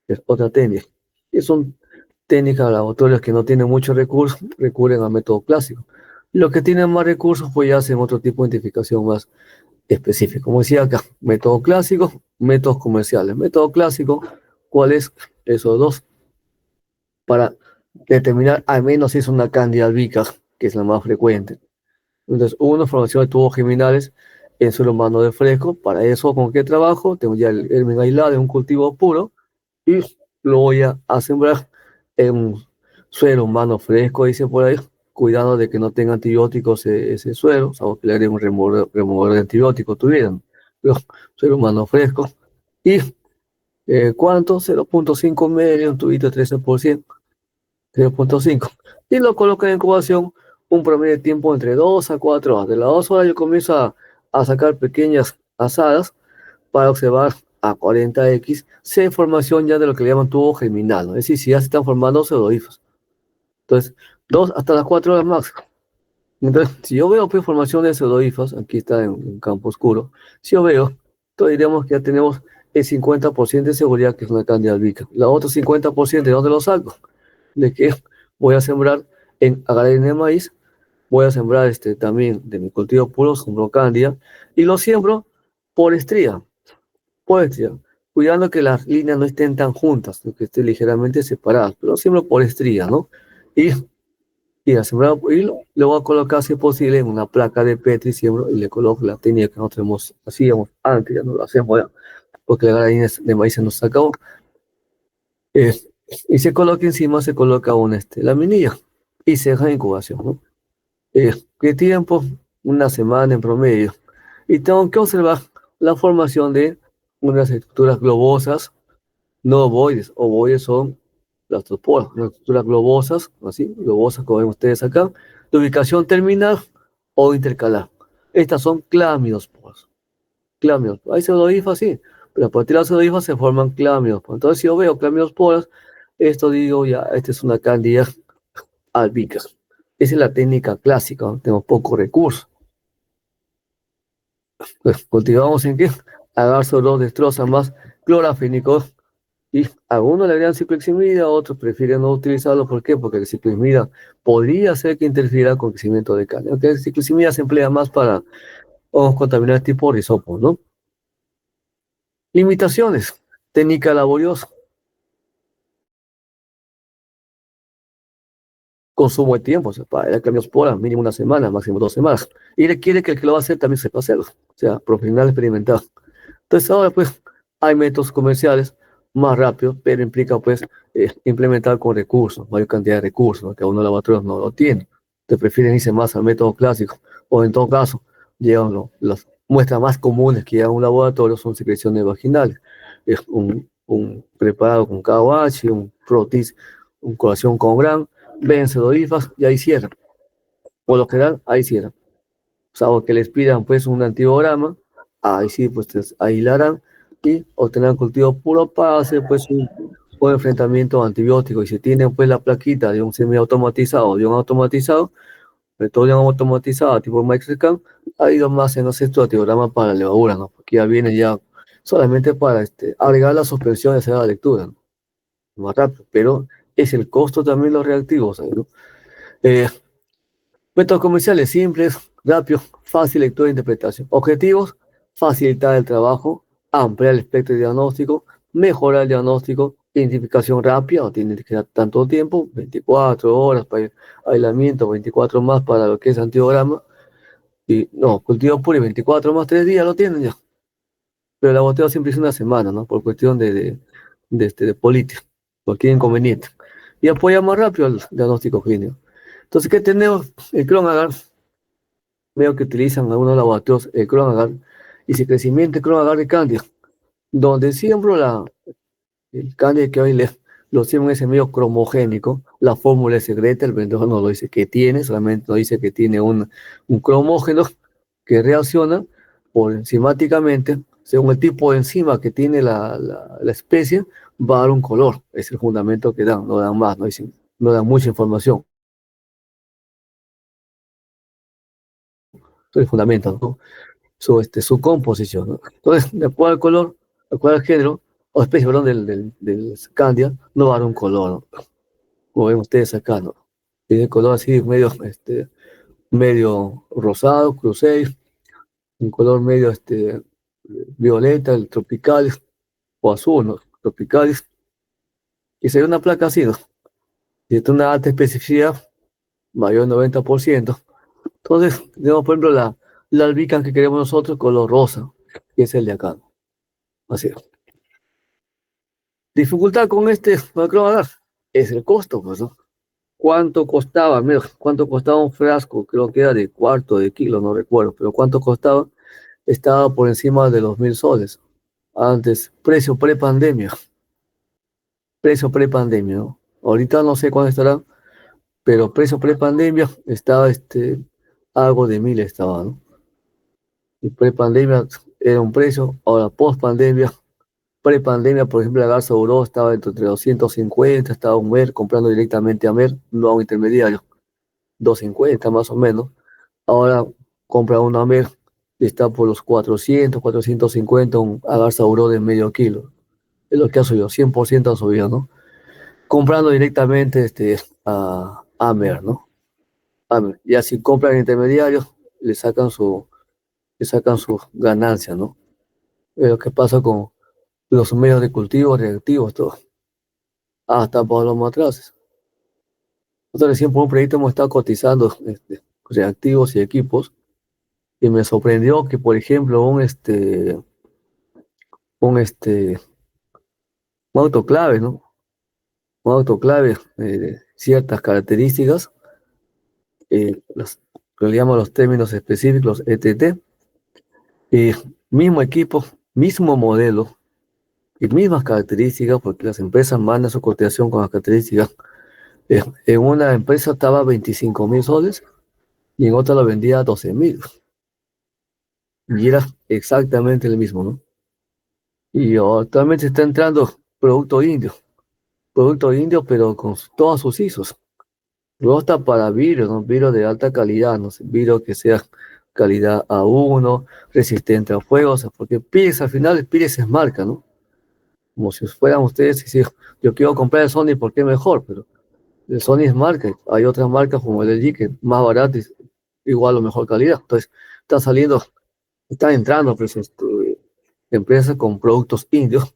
es otra técnica. Y son técnicas laboratorias que no tienen muchos recursos, recurren al método clásico. Los que tienen más recursos, pues ya hacen otro tipo de identificación más específico. Como decía acá, método clásico, métodos comerciales. Método clásico, ¿cuál es? Esos dos, para determinar al menos si es una cándida albícar, que es la más frecuente. Entonces, uno, formación de tubos geminales en suelo humano de fresco. Para eso, ¿con qué trabajo? Tengo ya el germen aislado de un cultivo puro y lo voy a sembrar en un suelo humano fresco, dice por ahí, cuidando de que no tenga antibióticos ese suelo, o sea, que le agreguen un removedor de antibióticos tuvieran. Pero suelo humano fresco. ¿Y cuánto? 0.5 medio, un tubito de 13%, 0.5. Y lo coloco en incubación un promedio de tiempo entre 2 a 4 horas. De las 2 horas yo comienzo a sacar pequeñas asadas para observar a 40X, se formación ya de lo que le llaman tubo germinal, ¿no? Es decir, si ya se están formando pseudohifas. Entonces, 2 hasta las 4 horas máximo. Entonces, si yo veo pues, formación de pseudohifas, aquí está en campo oscuro, si yo veo, entonces diríamos que ya tenemos el 50% de seguridad que es una cándida albícar. La otra 50%, ¿de dónde lo saco? De que voy a sembrar en agarina de maíz, voy a sembrar también de mi cultivo puro, siembro cándida, y lo siembro por estría. Pues ya, cuidando que las líneas no estén tan juntas, que estén ligeramente separadas, pero siempre por estría, ¿no? Y, y a sembrar por hilo, le voy a colocar, si es posible, en una placa de Petri, siembro, y le coloco la técnica que nosotros hacíamos antes, ya no lo hacemos ya, porque la gallina de maíz se nos acabó. Eh, y se coloca encima, se coloca laminilla y se deja en incubación, ¿no? ¿Qué tiempo? Una semana en promedio. Y tengo que observar la formación de unas estructuras globosas no ovoides. Ovoides son las toporas, las estructuras globosas, así, globosas como ven ustedes acá, de ubicación terminal o intercalar. Estas son clamidosporas. Clamidos. Hay pseudodifas, sí, pero a partir de las pseudodifas se forman clamidosporas. Entonces, si yo veo clamidosporas, esto digo ya, esta es una cándida albícar. Esa es la técnica clásica, ¿no? Tenemos poco recurso. Pues, cultivamos en qué? Agarzo dos destrozas más clorafénicos. Y algunos le agregan cicloheximida, otros prefieren no utilizarlo. ¿Por qué? Porque el cicloheximida podría ser que interfiera con el crecimiento de carne. Aunque el cicloheximida se emplea más para hongos contaminantes tipo rizopos, ¿no? Limitaciones. Técnica laboriosa. Consumo de tiempo. O sea, para el clamiospora, mínimo una semana, máximo 2 semanas. Y requiere que el que lo va a hacer también sepa hacerlo. O sea, profesional experimentado. Entonces ahora pues hay métodos comerciales más rápidos, pero implica pues implementar con recursos, mayor cantidad de recursos, ¿no? Que algunos laboratorios no lo tienen. Entonces prefieren irse más al método clásico. O en todo caso, llegan las muestras más comunes que llegan a un laboratorio son secreciones vaginales. Es un preparado con KOH, un protis, un colación con gran, ven pseudodifas y ahí cierran. Por lo general, ahí cierran. Salvo que les pidan pues un antibiograma, ahí sí pues aislarán y obtendrán cultivo puro para hacer pues un enfrentamiento antibiótico. Y si tienen pues la plaquita de un semiautomatizado o de un automatizado, de todo de un automatizado tipo MyScan, ahí nomás en hacer tu antibiograma para la levadura, ¿no? Porque ya viene ya solamente para agregar la suspensión y hacer la lectura, ¿no? Más rápido, pero es el costo también los reactivos, ¿no? Eh, Métodos comerciales simples, rápidos, fácil lectura e interpretación. Objetivos, facilitar el trabajo, ampliar el espectro de diagnóstico, mejorar el diagnóstico, identificación rápida, no tiene que dar tanto tiempo, 24 horas para el aislamiento, 24 más para lo que es antiograma, y no, cultivo puro y 24 más 3 días lo tienen ya. pero el aborteo siempre es una semana, ¿no? Por cuestión de política, cualquier inconveniente. Y apoya más rápido el diagnóstico clínico. Entonces, ¿qué tenemos? El Clon-Agar, veo que utilizan algunos laboratorios el Clon-Agar, y si crecimiento el Clon-Agar de Candida, donde siembro el Candida que hoy lo siembro en ese medio cromogénico, la fórmula es secreta, el vendedor no lo dice que tiene, solamente nos dice que tiene un cromógeno que reacciona por enzimáticamente, según el tipo de enzima que tiene la especie, va a dar un color. Es el fundamento que dan, no dan más, no, dicen, no dan mucha información. Es el fundamento, ¿no? Su composición, ¿no? Entonces, de acuerdo al color, de acuerdo al género, o especie, perdón, del Candia, no va a dar un color, ¿no? Como ven ustedes acá, ¿no? Tiene color así medio rosado, crucé, un color medio violeta, el tropical, o azul, ¿no? Tropicales, y sería una placa así, ¿no? Si es una alta especificidad, mayor del 90%. Entonces, tenemos, por ejemplo, la albican que queremos nosotros, color rosa, que es el de acá, ¿no? Así. Dificultad con este macroradar es el costo, pues, ¿no? ¿Cuánto costaba? Mira, ¿cuánto costaba un frasco? Creo que era de cuarto de kilo, no recuerdo, pero ¿cuánto costaba? Estaba por encima de los 1.000 soles. Antes, precio prepandemia, ¿no? Ahorita no sé cuándo estará, pero precio prepandemia estaba algo de 1.000 estaba, ¿no? Y prepandemia era un precio, ahora post-pandemia, prepandemia, por ejemplo, la Garza Oro estaba entre 250, estaba un MER comprando directamente a MER, no a un intermediario, 250 más o menos. Ahora compra una MER y está por los 400, 450, un Garza Oro de medio kilo. Es lo que ha subido, 100% ha subido, ¿no? Comprando directamente a MER, ¿no? Ya si compran intermediarios, le sacan sus ganancias, ¿no? Es lo que pasa con los medios de cultivo reactivos, todo, hasta por los matraces. Nosotros siempre un proyecto hemos estado cotizando reactivos y equipos, y me sorprendió que, por ejemplo, un, este, un autoclave, ¿no? Un autoclave de ciertas características, que le llaman los términos específicos, ETT, y mismo equipo, mismo modelo, y mismas características, porque las empresas mandan su cotización con las características. En una empresa estaba 25.000 soles y en otra la vendía a 12.000. Y era exactamente el mismo, ¿no? Y actualmente está entrando producto indio, pero con todos sus ISOs. Luego está para vidrio, ¿no? Vidrio de alta calidad, ¿no? Vidrio que sea calidad A1, resistente a fuego, o sea, porque Pires al final, Pires es marca, ¿no? Como si fueran ustedes y decir, yo quiero comprar el Sony porque es mejor, pero el Sony es marca, hay otras marcas como el LG que es más barato y igual o mejor calidad. Entonces, está saliendo, están entrando pues, empresas con productos indios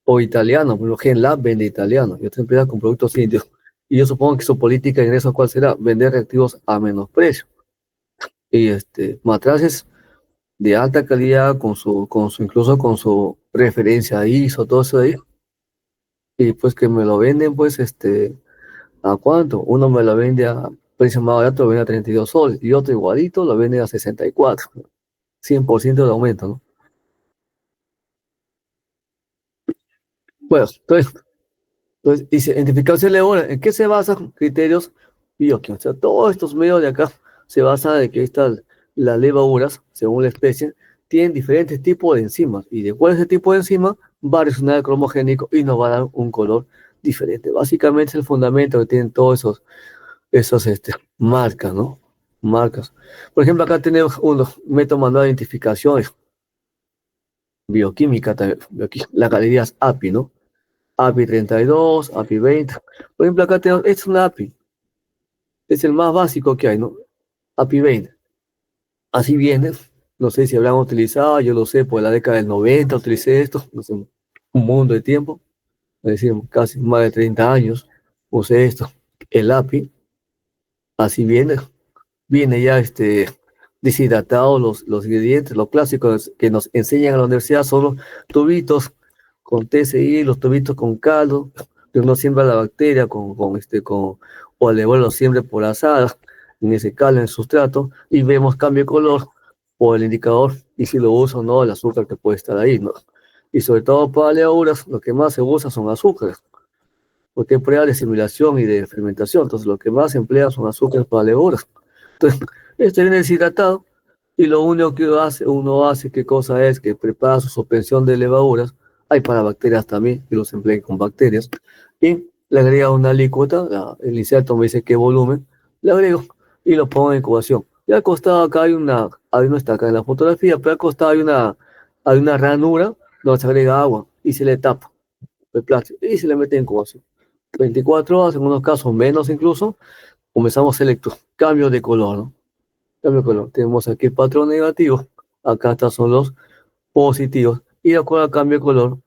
o italianos, por ejemplo, GenLab vende italiano y otra empresa con productos indios. Y yo supongo que su política de ingresos, ¿cuál será? Vender reactivos a menos precio. Y matraces de alta calidad, incluso con su referencia ISO, todo eso ahí. Y pues que me lo venden, pues, ¿a cuánto? Uno me lo vende a precio más barato, lo vende a 32 soles, y otro igualito lo vende a 64. 100% de aumento, ¿no? Bueno, entonces identificación leona, ¿en qué se basan criterios bioquímicos? O sea, todos estos medios de acá se basan en que las levaduras, según la especie, tienen diferentes tipos de enzimas, y de cuál es el tipo de enzima va a reaccionar el cromogénico y nos va a dar un color diferente. Básicamente es el fundamento que tienen todos esos marcas, ¿no? Marcas. Por ejemplo, acá tenemos unos métodos manual de identificación bioquímica, también, la galería es API, ¿no? API 32, API 20. Por ejemplo, acá tenemos, este es una API, es el más básico que hay, ¿no? API 20. Así viene, no sé si habrán utilizado, yo lo sé, por la década del 90 utilicé esto, no sé, un mundo de tiempo, es decir, casi más de 30 años usé esto, el API, así viene ya deshidratados los ingredientes, los clásicos que nos enseñan en la universidad son los tubitos con TSI, los tubitos con caldo, que uno siembra la bacteria o el lo siembra por azada, en ese caldo, en el sustrato, y vemos cambio de color por el indicador, y si lo usa o no, el azúcar que puede estar ahí, ¿no? Y sobre todo para levaduras, lo que más se usa son azúcares, porque hay pruebas de simulación y de fermentación, entonces lo que más se emplea son azúcares para levaduras. Entonces, este viene deshidratado, y lo único que uno hace, ¿qué cosa es? Que prepara su suspensión de levaduras, hay para bacterias también, que los emplean con bacterias, y le agrega una alícuota, el inserto me dice qué volumen, le agrego y lo pongo en incubación. Y al costado acá ahí no está acá en la fotografía, pero al costado hay una ranura donde se agrega agua y se le tapa el plástico y se le mete en incubación. 24 horas, en unos casos menos incluso, comenzamos selectos, cambio de color, ¿no? Cambio de color. Tenemos aquí el patrón negativo, acá estos son los positivos, y de acuerdo al cambio de color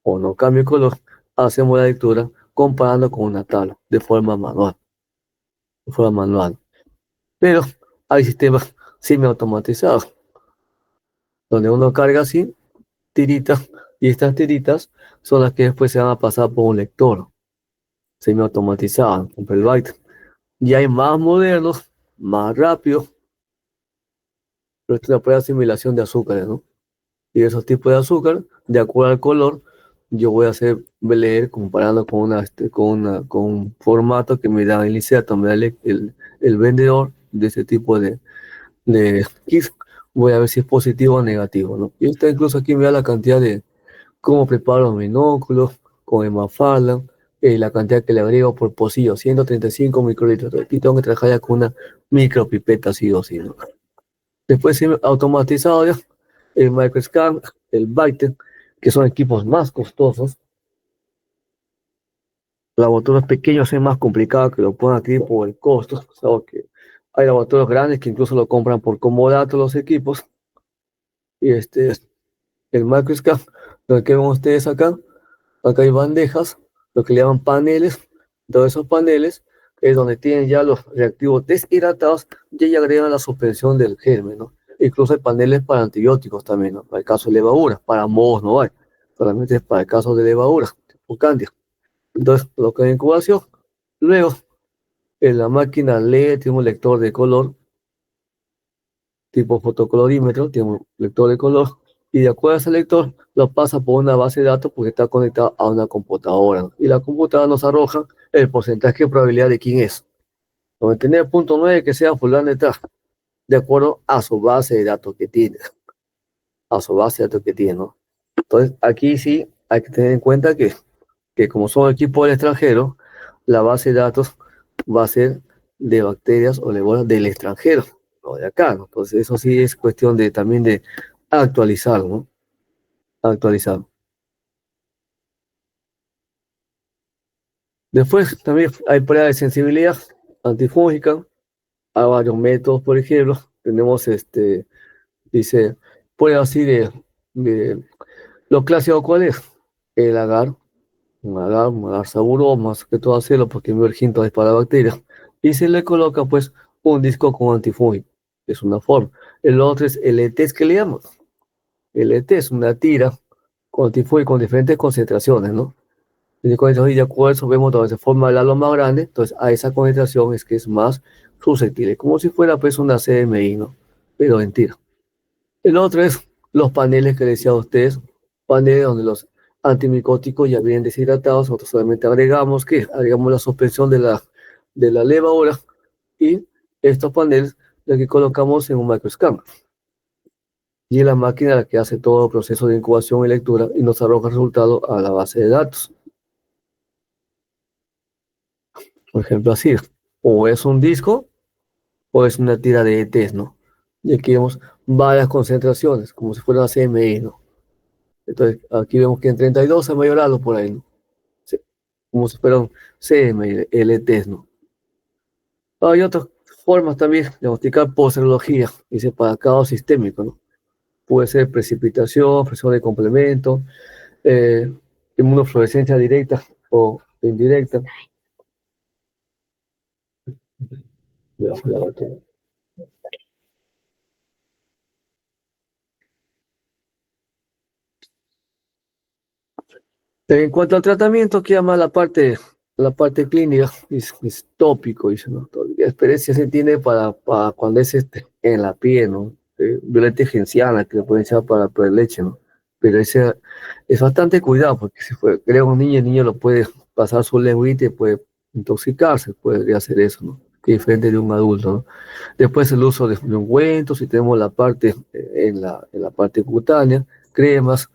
o no cambio de color, hacemos la lectura comparando con una tabla de forma manual. Pero hay sistemas semiautomatizados, donde uno carga así, tiritas, y estas tiritas son las que después se van a pasar por un lector semiautomatizado, un byte. Y hay más modernos, más rápidos, pero esto es una prueba de asimilación de azúcares, ¿no? Y esos tipos de azúcar, de acuerdo al color, yo voy a hacer leer comparando con un formato que me da el inserto, me da el vendedor de ese tipo de kits. Voy a ver si es positivo o negativo, ¿no? Y está incluso aquí me da la cantidad de cómo preparo los binóculos, con el Mafalda, la cantidad que le agrego por pocillo, 135 microlitros. Aquí tengo que trabajar ya con una micropipeta así o así, ¿no? Después sí, automatizado ya, el Microscan, el Byte, que son equipos más costosos. Laboratorios pequeños es más complicado que lo pongan aquí por el costo. O que hay laboratorios grandes que incluso lo compran por comodato los equipos. Y el Microscan, lo que ven ustedes acá, acá hay bandejas, lo que le llaman paneles. Todos esos paneles es donde tienen ya los reactivos deshidratados y ya agregan la suspensión del germen, ¿no? Incluso hay paneles para antibióticos también, ¿no? Para el caso de levaduras, para mohos no hay, solamente es para el caso de levaduras, tipo cándida. Entonces, lo que hay en incubación. Luego, en la máquina lee, tiene un lector de color, tipo fotocolorímetro, tiene un lector de color, y de acuerdo a ese lector, lo pasa por una base de datos porque está conectado a una computadora, ¿no? Y la computadora nos arroja el porcentaje de probabilidad de quién es. 99.9 que sea fulano de tal, de acuerdo a su base de datos que tiene, a su base de datos que tiene, ¿no? Entonces, aquí sí hay que tener en cuenta que como son equipos del extranjero, la base de datos va a ser de bacterias o levaduras del extranjero, no de acá, ¿no? Entonces, eso sí es cuestión de también de actualizar, ¿no? Actualizar. Después también hay pruebas de sensibilidad antifúngica, hay varios métodos, por ejemplo, tenemos dice, pruebas así de lo clásico, ¿cuál es? El agar, un agar saburo, más que todo hacerlo porque mi virginto es para bacterias, y se le coloca pues un disco con antifúngico, es una forma. El otro es el ET, que le llaman. El ET es una tira con antifúngico con diferentes concentraciones, ¿no? Y con eso, y de acuerdo a eso vemos donde se forma el halo más grande, entonces a esa concentración es que es más susceptible, como si fuera pues una CMI, ¿no? Pero mentira. El otro es los paneles que decía a ustedes, paneles donde los antimicóticos ya vienen deshidratados, nosotros solamente agregamos la suspensión de la levadura, y estos paneles los que colocamos en un microscan. Y es la máquina la que hace todo el proceso de incubación y lectura y nos arroja el resultado a la base de datos. Por ejemplo, así, o es un disco o es una tira de ETs, ¿no? Y aquí vemos varias concentraciones, como si fuera una CMI, ¿no? Entonces, aquí vemos que en 32 se ha mejorado por ahí, ¿no? Sí, como si fuera un CMI, LTs, ¿no? Hay otras formas también de diagnosticar por serología, dice para caos sistémico, ¿no? Puede ser precipitación, presión de complemento, eh, inmunofluorescencia directa o indirecta. En cuanto al tratamiento, que llama la parte clínica, es tópico, dice, ¿no? La experiencia se tiene para cuando es en la piel, ¿no? Violeta genciana, que le pueden echar para el leche, ¿no? Pero ese es bastante cuidado, porque si crea un niño, el niño lo puede pasar su lengüita y puede intoxicarse, podría hacer eso, ¿no? Que es diferente de un adulto, ¿no? Después el uso de ungüentos, si tenemos la parte en la parte cutánea, cremas,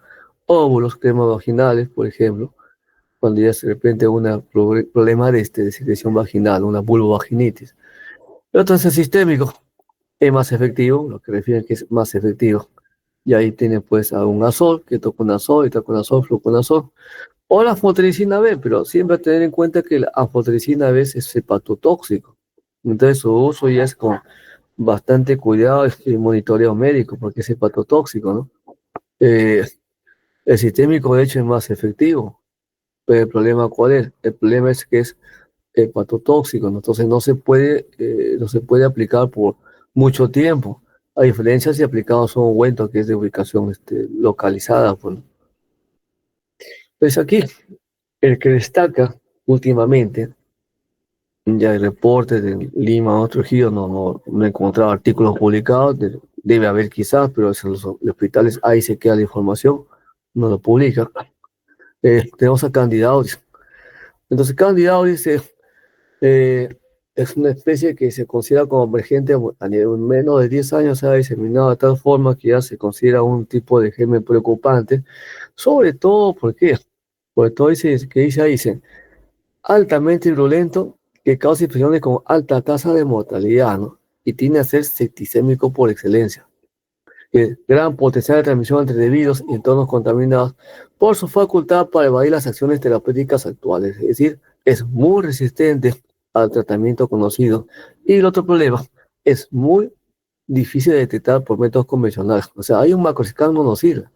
óvulos, cremas vaginales, por ejemplo, cuando ya de repente un problema de secreción vaginal, una vulvovaginitis. El otro es el sistémico, es más efectivo, lo que refiere que es más efectivo. Y ahí tiene pues a un azol, que toconazol, itaconazol, fluconazol, o la anfotericina B, pero siempre tener en cuenta que la anfotericina B es hepatotóxico. Entonces su uso ya es con bastante cuidado y monitoreo médico, porque es hepatotóxico, ¿no? Eh, el sistémico, de hecho, es más efectivo. Pero el problema, ¿cuál es? El problema es que es hepatotóxico, ¿no? Entonces no se puede aplicar por mucho tiempo. A diferencia si aplicados un ungüento que es de ubicación localizada, pues, ¿no? Pues aquí, el que destaca últimamente, ya hay reportes de Lima o Trujillo, no he encontrado artículos publicados, debe haber quizás, pero en los hospitales ahí se queda la información, no lo publica. Tenemos a Candida auris. Entonces, Candida auris Eh, es una especie que se considera como emergente a nivel menos de 10 años, se ha diseminado de tal forma que ya se considera un tipo de germen preocupante, sobre todo porque, por todo que dice ahí, dice, altamente virulento, que causa infecciones con alta tasa de mortalidad, ¿no? Y tiende a ser septicémico por excelencia. Gran potencial de transmisión entre individuos y entornos contaminados por su facultad para evadir las acciones terapéuticas actuales. Es decir, es muy resistente al tratamiento conocido. Y el otro problema, es muy difícil de detectar por métodos convencionales. O sea, hay un macroscan no nos sirve.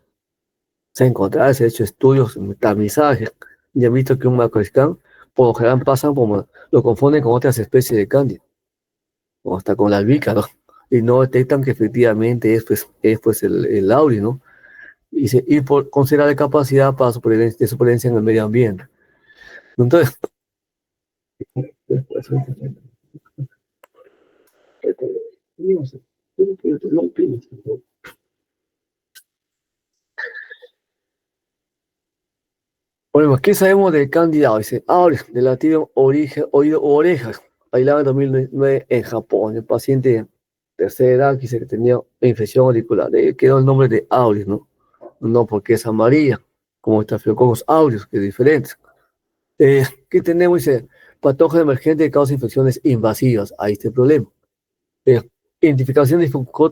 Se ha encontrado, se ha hecho estudios, tamizaje, y han visto que un macroscan, por lo general pasan como, lo confunden con otras especies de cándida, o hasta con la albica, ¿no? Y no detectan que efectivamente es pues el Auri, ¿no? Y por considerar capacidad para supervivencia, de supervivencia en el medio ambiente. Entonces, bueno, ¿qué sabemos del candidado? Dice, Auris, del latido origen, oído o orejas, aislado en 2009 en Japón. El paciente de tercera edad dice que tenía infección auricular. Le quedó el nombre de Auris, ¿no? No porque es amarilla, como Staphylococcus aureus, que es diferente. ¿Qué tenemos? Dice, patógeno emergente que causa infecciones invasivas. Ahí está el problema. Eh, Identificación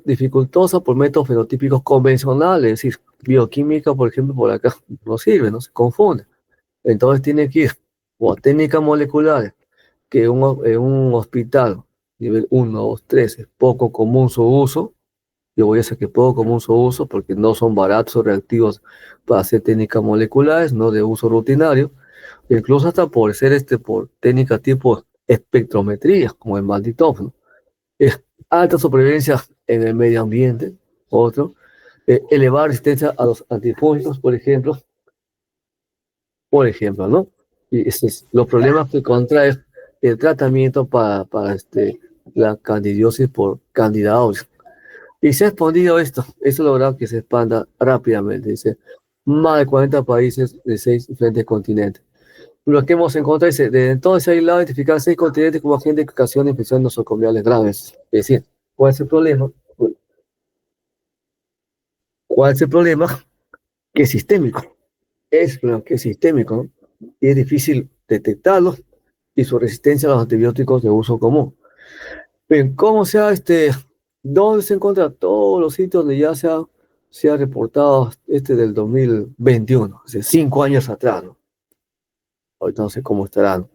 dificultosa por métodos fenotípicos convencionales, es decir, bioquímica, por ejemplo, por acá no sirve, no se confunde. Entonces tiene que ir o a técnicas moleculares, que en un hospital nivel 1, 2, 3 es poco común su uso. Yo voy a hacer que poco común su uso porque no son baratos o reactivos para hacer técnicas moleculares, no de uso rutinario, incluso hasta por ser por técnica tipo espectrometría, como el malditófono. Es alta supervivencia en el medio ambiente, otro. Elevada resistencia a los antifúngicos, ¿no? Y los problemas que contrae el tratamiento para la candidiosis por Candida auris. Y se ha expandido esto, eso ha logrado que se expanda rápidamente, dice, más de 40 países de 6 diferentes continentes. Lo que hemos encontrado es, desde entonces se ha identificado 6 continentes como agentes que ocasionan infecciones nosocomiales graves. Es decir, ¿cuál es el problema? ¿Cuál es el problema? Que es sistémico. Es lo que es sistémico, ¿no? Y es difícil detectarlo y su resistencia a los antibióticos de uso común. Bien, ¿cómo dónde se encuentra todos los sitios donde ya se ha reportado del 2021, hace 5 años atrás, ¿no? Ahorita no sé cómo estarán.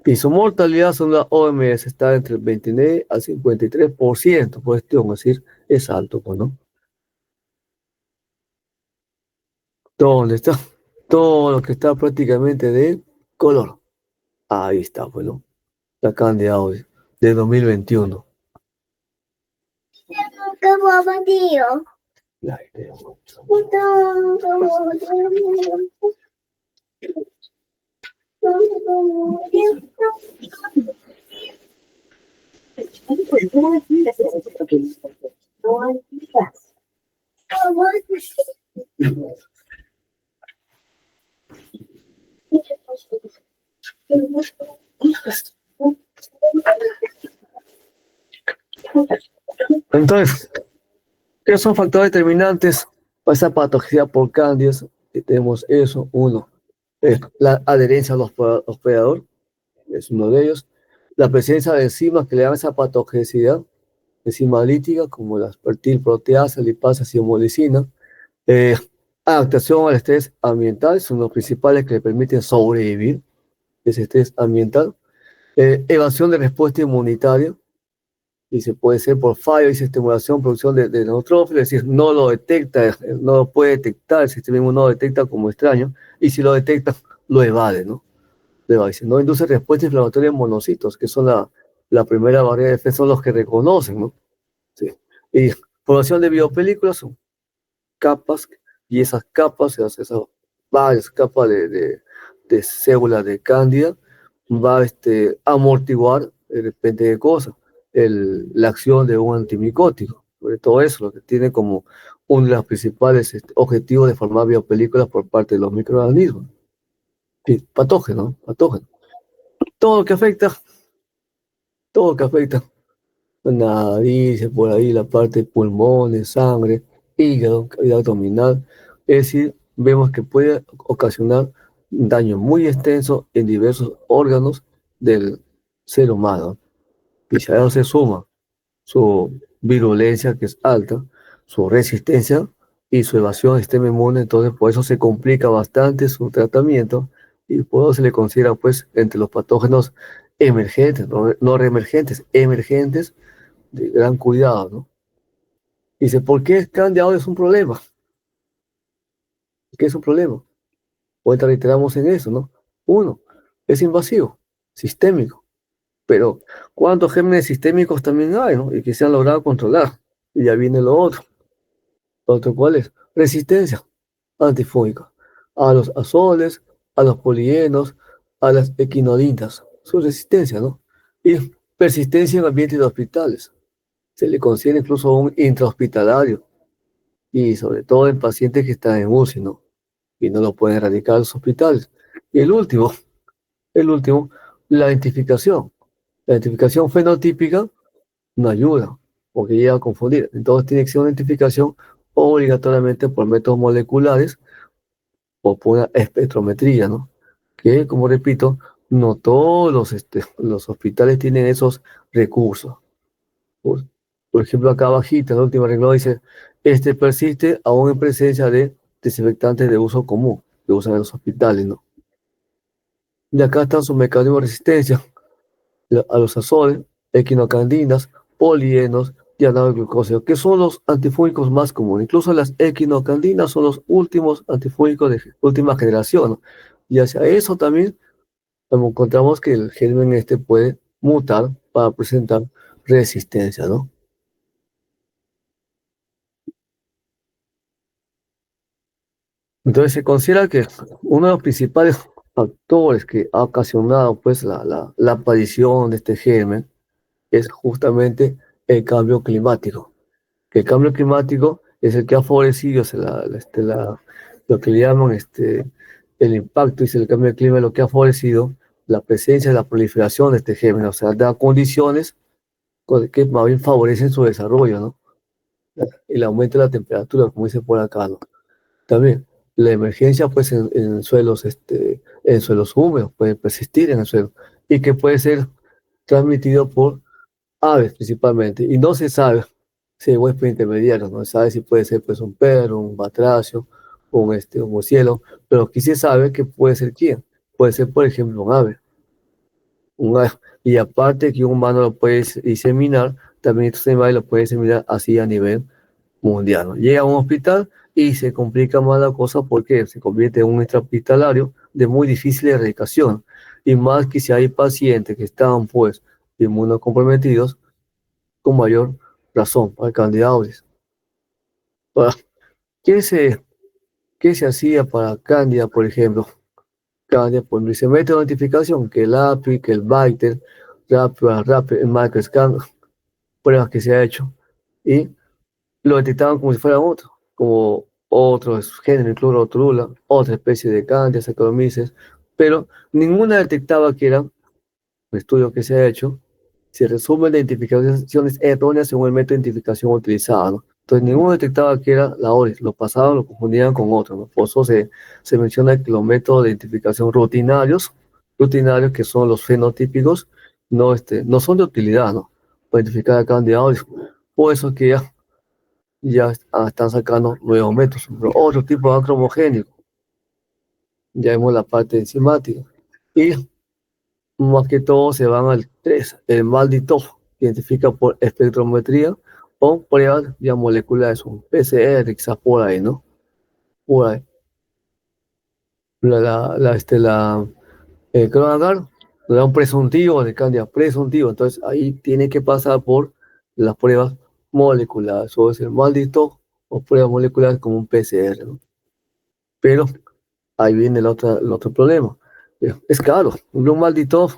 Y su mortalidad, según la OMS, está entre el 29 al 53%, cuestión, es decir, es alto, pues, ¿no? ¿Dónde está? Todo lo que está prácticamente de color. Ahí está, pues, ¿no? La Candida auris de 2021. Entonces, ¿qué son factores determinantes para esa patología por cándidas? Tenemos eso, uno, la adherencia al hospedador, es uno de ellos, la presencia de enzimas que le dan esa patogenicidad, enzima lítica como la aspartil proteasa, lipasa y hemolicina, eh, adaptación al estrés ambiental, son los principales que le permiten sobrevivir, ese estrés ambiental, evasión de respuesta inmunitaria, y se puede ser por fallo, dice estimulación, producción de neutrófilos, es decir, no lo detecta, no lo puede detectar, el sistema inmune no lo detecta como extraño, y si lo detecta, lo evade, ¿no? Lo evade. No induce respuesta inflamatoria en monocitos, que son la primera barrera de defensa, son los que reconocen, ¿no? Sí. Y formación de biopelículas son capas, y esas capas, esas varias capas de células de cándida, va amortiguar de repente de cosas, la acción de un antimicótico. Sobre todo eso, lo que tiene como uno de los principales objetivos de formar biopelículas por parte de los microorganismos. Sí, patógeno, patógeno. Todo lo que afecta, todo lo que afecta nariz, por ahí la parte de pulmones, sangre, hígado, cavidad abdominal. Es decir, vemos que puede ocasionar daño muy extenso en diversos órganos del ser humano. Y si a eso se suma su virulencia, que es alta, su resistencia y su evasión del sistema inmune, entonces por eso se complica bastante su tratamiento y por eso se le considera pues entre los patógenos emergentes, no reemergentes, emergentes, de gran cuidado, ¿no? Dice, ¿por qué el Candida auris es un problema? ¿Qué es un problema? Ahorita reiteramos en eso, ¿no? Uno, es invasivo, sistémico, pero ¿cuántos gérmenes sistémicos también hay, ¿no? Y que se han logrado controlar. Y ya viene lo otro. ¿Lo otro cuál es? Resistencia antifúngica a los azoles, a los polienos, a las equinodinas. Su resistencia, ¿no? Y persistencia en ambientes de hospitales. Se le considera incluso un intrahospitalario y sobre todo en pacientes que están en UCI, ¿no? Y no lo pueden erradicar los hospitales. Y el último, la identificación. La identificación fenotípica no ayuda, porque llega a confundir. Entonces tiene que ser una identificación obligatoriamente por métodos moleculares o por una espectrometría, ¿no? Que, como repito, no todos los hospitales tienen esos recursos. Por, por ejemplo, acá abajita, la última regla dice, persiste aún en presencia de desinfectantes de uso común, que usan en los hospitales, ¿no? Y acá están sus mecanismos de resistencia a los azoles, equinocandinas, polienos y anaboglucósidos, que son los antifúngicos más comunes. Incluso las equinocandinas son los últimos antifúngicos de última generación, ¿no? Y hacia eso también encontramos que el germen puede mutar para presentar resistencia, ¿no? Entonces se considera que uno de los principales factores que ha ocasionado pues la aparición de este germen es justamente el cambio climático. Que el cambio climático es el que ha favorecido, o sea, lo que le llaman el impacto, y el cambio de clima es lo que ha favorecido la presencia y la proliferación de este germen, o sea, da condiciones que más bien favorecen su desarrollo, ¿no? El aumento de la temperatura, como dice por acá, ¿no? También la emergencia pues en suelos húmedos, puede persistir en el suelo y que puede ser transmitido por aves principalmente. Y no se sabe si hay huésped intermediario, no se sabe si puede ser pues un perro, un batracio, un murciélago, pero aquí se sabe que puede ser quién. Puede ser, por ejemplo, un ave. Y aparte que un humano lo puede diseminar, también estos animales lo puede diseminar así a nivel mundial, ¿no? Llega a un hospital y se complica más la cosa porque se convierte en un extrahospitalario de muy difícil erradicación. Y más que si hay pacientes que están pues inmunocomprometidos, con mayor razón para el candidatos. ¿Qué se, qué se hacía para Cándida, por ejemplo? Candia, pues y se mete notificación que el API, que el Byte, Rapid, el Microscan, pruebas que se ha hecho, y lo detectaban como si fuera otro, como otro género, incluso Otrula, otra especie de Candia, Saccharomyces, pero ninguna detectaba que era un estudio que se ha hecho, se resumen de identificaciones erróneas según el método de identificación utilizado, ¿no? Entonces, ninguno detectaba que era la ORIS, lo pasaban, lo confundían con otro, ¿no? Por eso se menciona que los métodos de identificación rutinarios que son los fenotípicos, no son de utilidad, ¿no? Para identificar a Candida auris. Por eso que ya están sacando nuevos métodos. Pero otro tipo de acromogénico, ya vemos la parte enzimática. Y más que todo se van al 3, el maldito, que identifica por espectrometría o pruebas ya moleculares, un PCR, quizás por ahí, ¿no? Por ahí. El Cronagard le da un presuntivo de Candida presuntivo, entonces ahí tiene que pasar por las pruebas moleculares, o es el maldito o pruebas moleculares como un PCR, ¿no? Pero ahí viene el otro problema. Es caro. Un maldito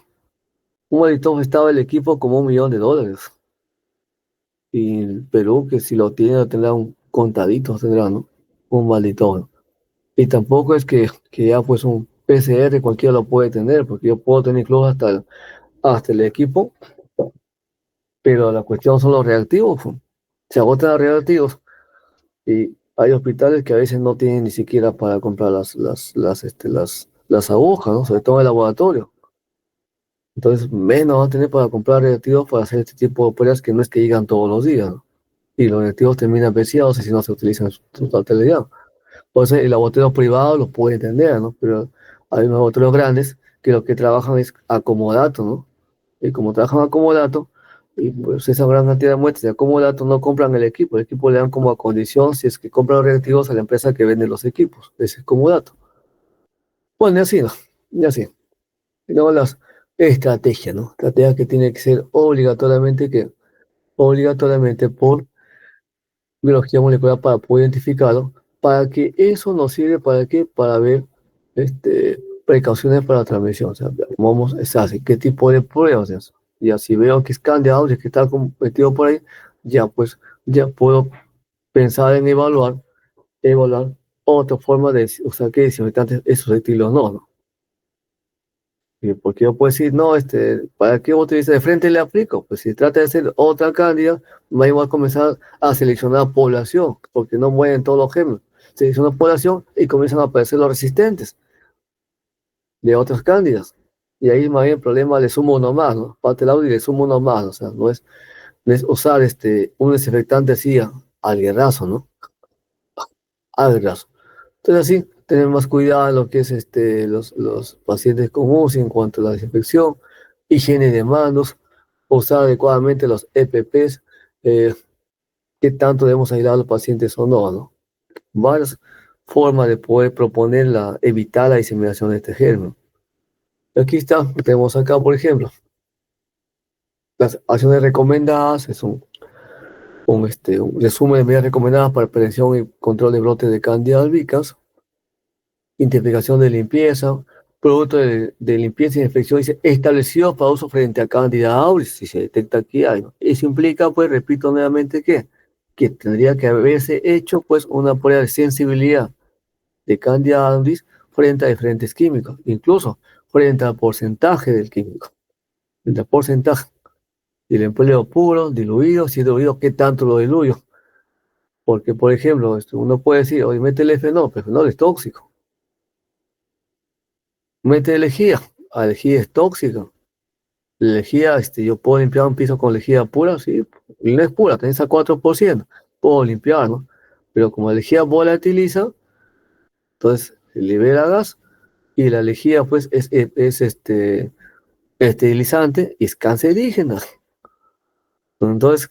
estaba el equipo como $1 millón. Y Perú, que si lo tiene, lo tendrá un contadito, tendrá, ¿no? Un maldito, ¿no? Y tampoco es que ya pues un PCR cualquiera lo puede tener, porque yo puedo tener incluso hasta el equipo, pero la cuestión son los reactivos, pues. Se agotan los reactivos y hay hospitales que a veces no tienen ni siquiera para comprar las agujas, ¿no? Sobre todo en el laboratorio. Entonces, menos van a tener para comprar reactivos para hacer este tipo de pruebas que no es que llegan todos los días, ¿no? Y los reactivos terminan viciados y si no se utilizan en su totalidad. Por eso el laboratorio privado lo puede entender, ¿no? Pero hay unos laboratorios grandes que lo que trabajan es acomodato, ¿no? Y como trabajan acomodato, y pues esa gran cantidad de muestras de acomodato no compran el equipo le dan como a condición si es que compran los reactivos a la empresa que vende los equipos, ese acomodato. Bueno, y así, ¿no? Y así. Y luego las estrategias, ¿no? Estrategia que tiene que ser obligatoriamente por biología molecular para poder identificarlo, para que eso nos sirve para qué, para ver precauciones para la transmisión. O sea, vamos, es así, qué tipo de pruebas es. Y así veo que es Candida auris que está metido por ahí, ya pues, ya puedo pensar en evaluar otra forma de, o sea, que desinfectante es susceptible o no, ¿no? Porque yo puedo decir, no, ¿para qué utiliza de frente le aplico? Pues si trata de hacer otra cándida, va igual a comenzar a seleccionar población, porque no mueren todos los gérmenes. Selecciona población y comienzan a aparecer los resistentes de otras cándidas. Y ahí más bien el problema le sumo uno más, ¿no? Parte del audio y le sumo uno más, o sea, no es usar un desinfectante así al guerrazo, ¿no? Al guerrazo. Entonces así, tener más cuidado en lo que es los pacientes con UCI en cuanto a la desinfección, higiene de manos, usar adecuadamente los EPPs, qué tanto debemos aislar a los pacientes o no, ¿no? Varias formas de poder evitar la diseminación de este germen. Aquí está, tenemos acá, por ejemplo, las acciones recomendadas, es un resumen de medidas recomendadas para prevención y control de brotes de Candida albicans. Identificación de limpieza, producto de limpieza y infección, dice, establecidos para uso frente a Candida auris, si se detecta que hay, ¿no? Eso implica, pues, repito nuevamente, que tendría que haberse hecho, pues, una prueba de sensibilidad de Candida auris frente a diferentes químicos, incluso frente al porcentaje del químico, frente al porcentaje del empleo puro, diluido, si es diluido, qué tanto lo diluyo. Porque, por ejemplo, uno puede decir, oye, métele fenol, pero fenol es tóxico. Mete lejía, la lejía es tóxica. La lejía, yo puedo limpiar un piso con lejía pura, sí, y no es pura, tenés a 4%, puedo limpiar, ¿no? Pero como la lejía volatiliza, entonces se libera gas y la lejía, pues, es esterilizante y es cancerígena. Entonces,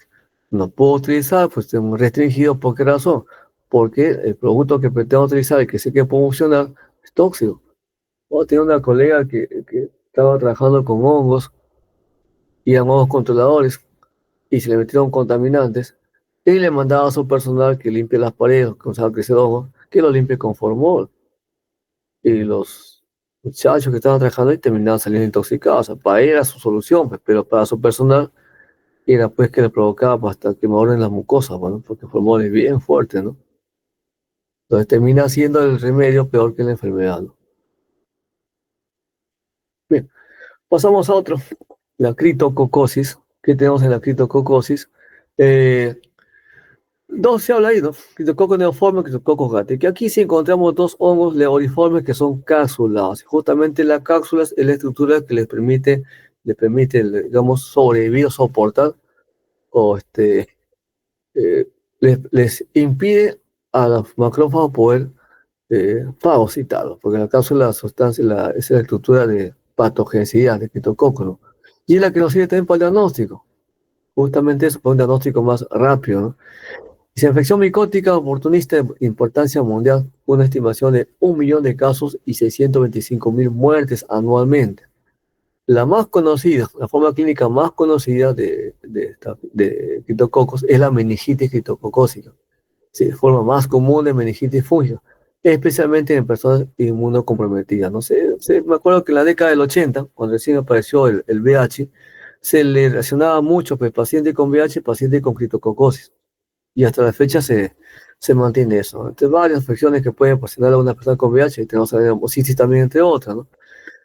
no puedo utilizar, pues, tengo restringido, ¿por qué razón? Porque el producto que pretendo utilizar y que sé que puede funcionar es tóxico. Tenía una colega que estaba trabajando con hongos y eran hongos controladores y se le metieron contaminantes y le mandaba a su personal que limpie las paredes, que usaba crecer hongos, que lo limpie con formol. Y muchachos que estaban trabajando y terminaban saliendo intoxicados. O sea, para él era su solución, pues, pero para su personal era pues que le provocaba pues, hasta quemadura en las mucosas, bueno, porque pulmones bien fuertes, ¿no? Entonces termina siendo el remedio peor que la enfermedad, ¿no? Bien, pasamos a otro, la criptococosis. ¿Qué tenemos en la criptococosis? Eh, Dos se habla ahí, ¿no? Criptococcus neoforme, Cryptococcus gatei, que aquí sí encontramos dos hongos leoriformes que son cápsulas. Justamente la cápsula es la estructura que les permite, digamos, sobrevivir o soportar, o les impide a los macrófagos poder fagocitarlos, porque la cápsula, la sustancia, es la estructura de patogenicidad de Cryptococcus, ¿no? Y es la que nos sirve también para el diagnóstico. Justamente eso, para un diagnóstico más rápido, ¿no? Dice, infección micótica oportunista de importancia mundial, una estimación de 1 millón de casos y 625.000 muertes anualmente. La más conocida, la forma clínica más conocida de criptococos es la meningitis criptococócica. Sí, forma más común de meningitis fúngica, especialmente en personas inmunocomprometidas. No sé, me acuerdo que en la década del 80, cuando recién apareció el VIH, se le relacionaba mucho pues, paciente con VIH, paciente con criptococosis y hasta la fecha se mantiene eso. Entre varias infecciones que pueden ocasionar a una persona con VIH, y tenemos la neumocitis también, entre otras, ¿no?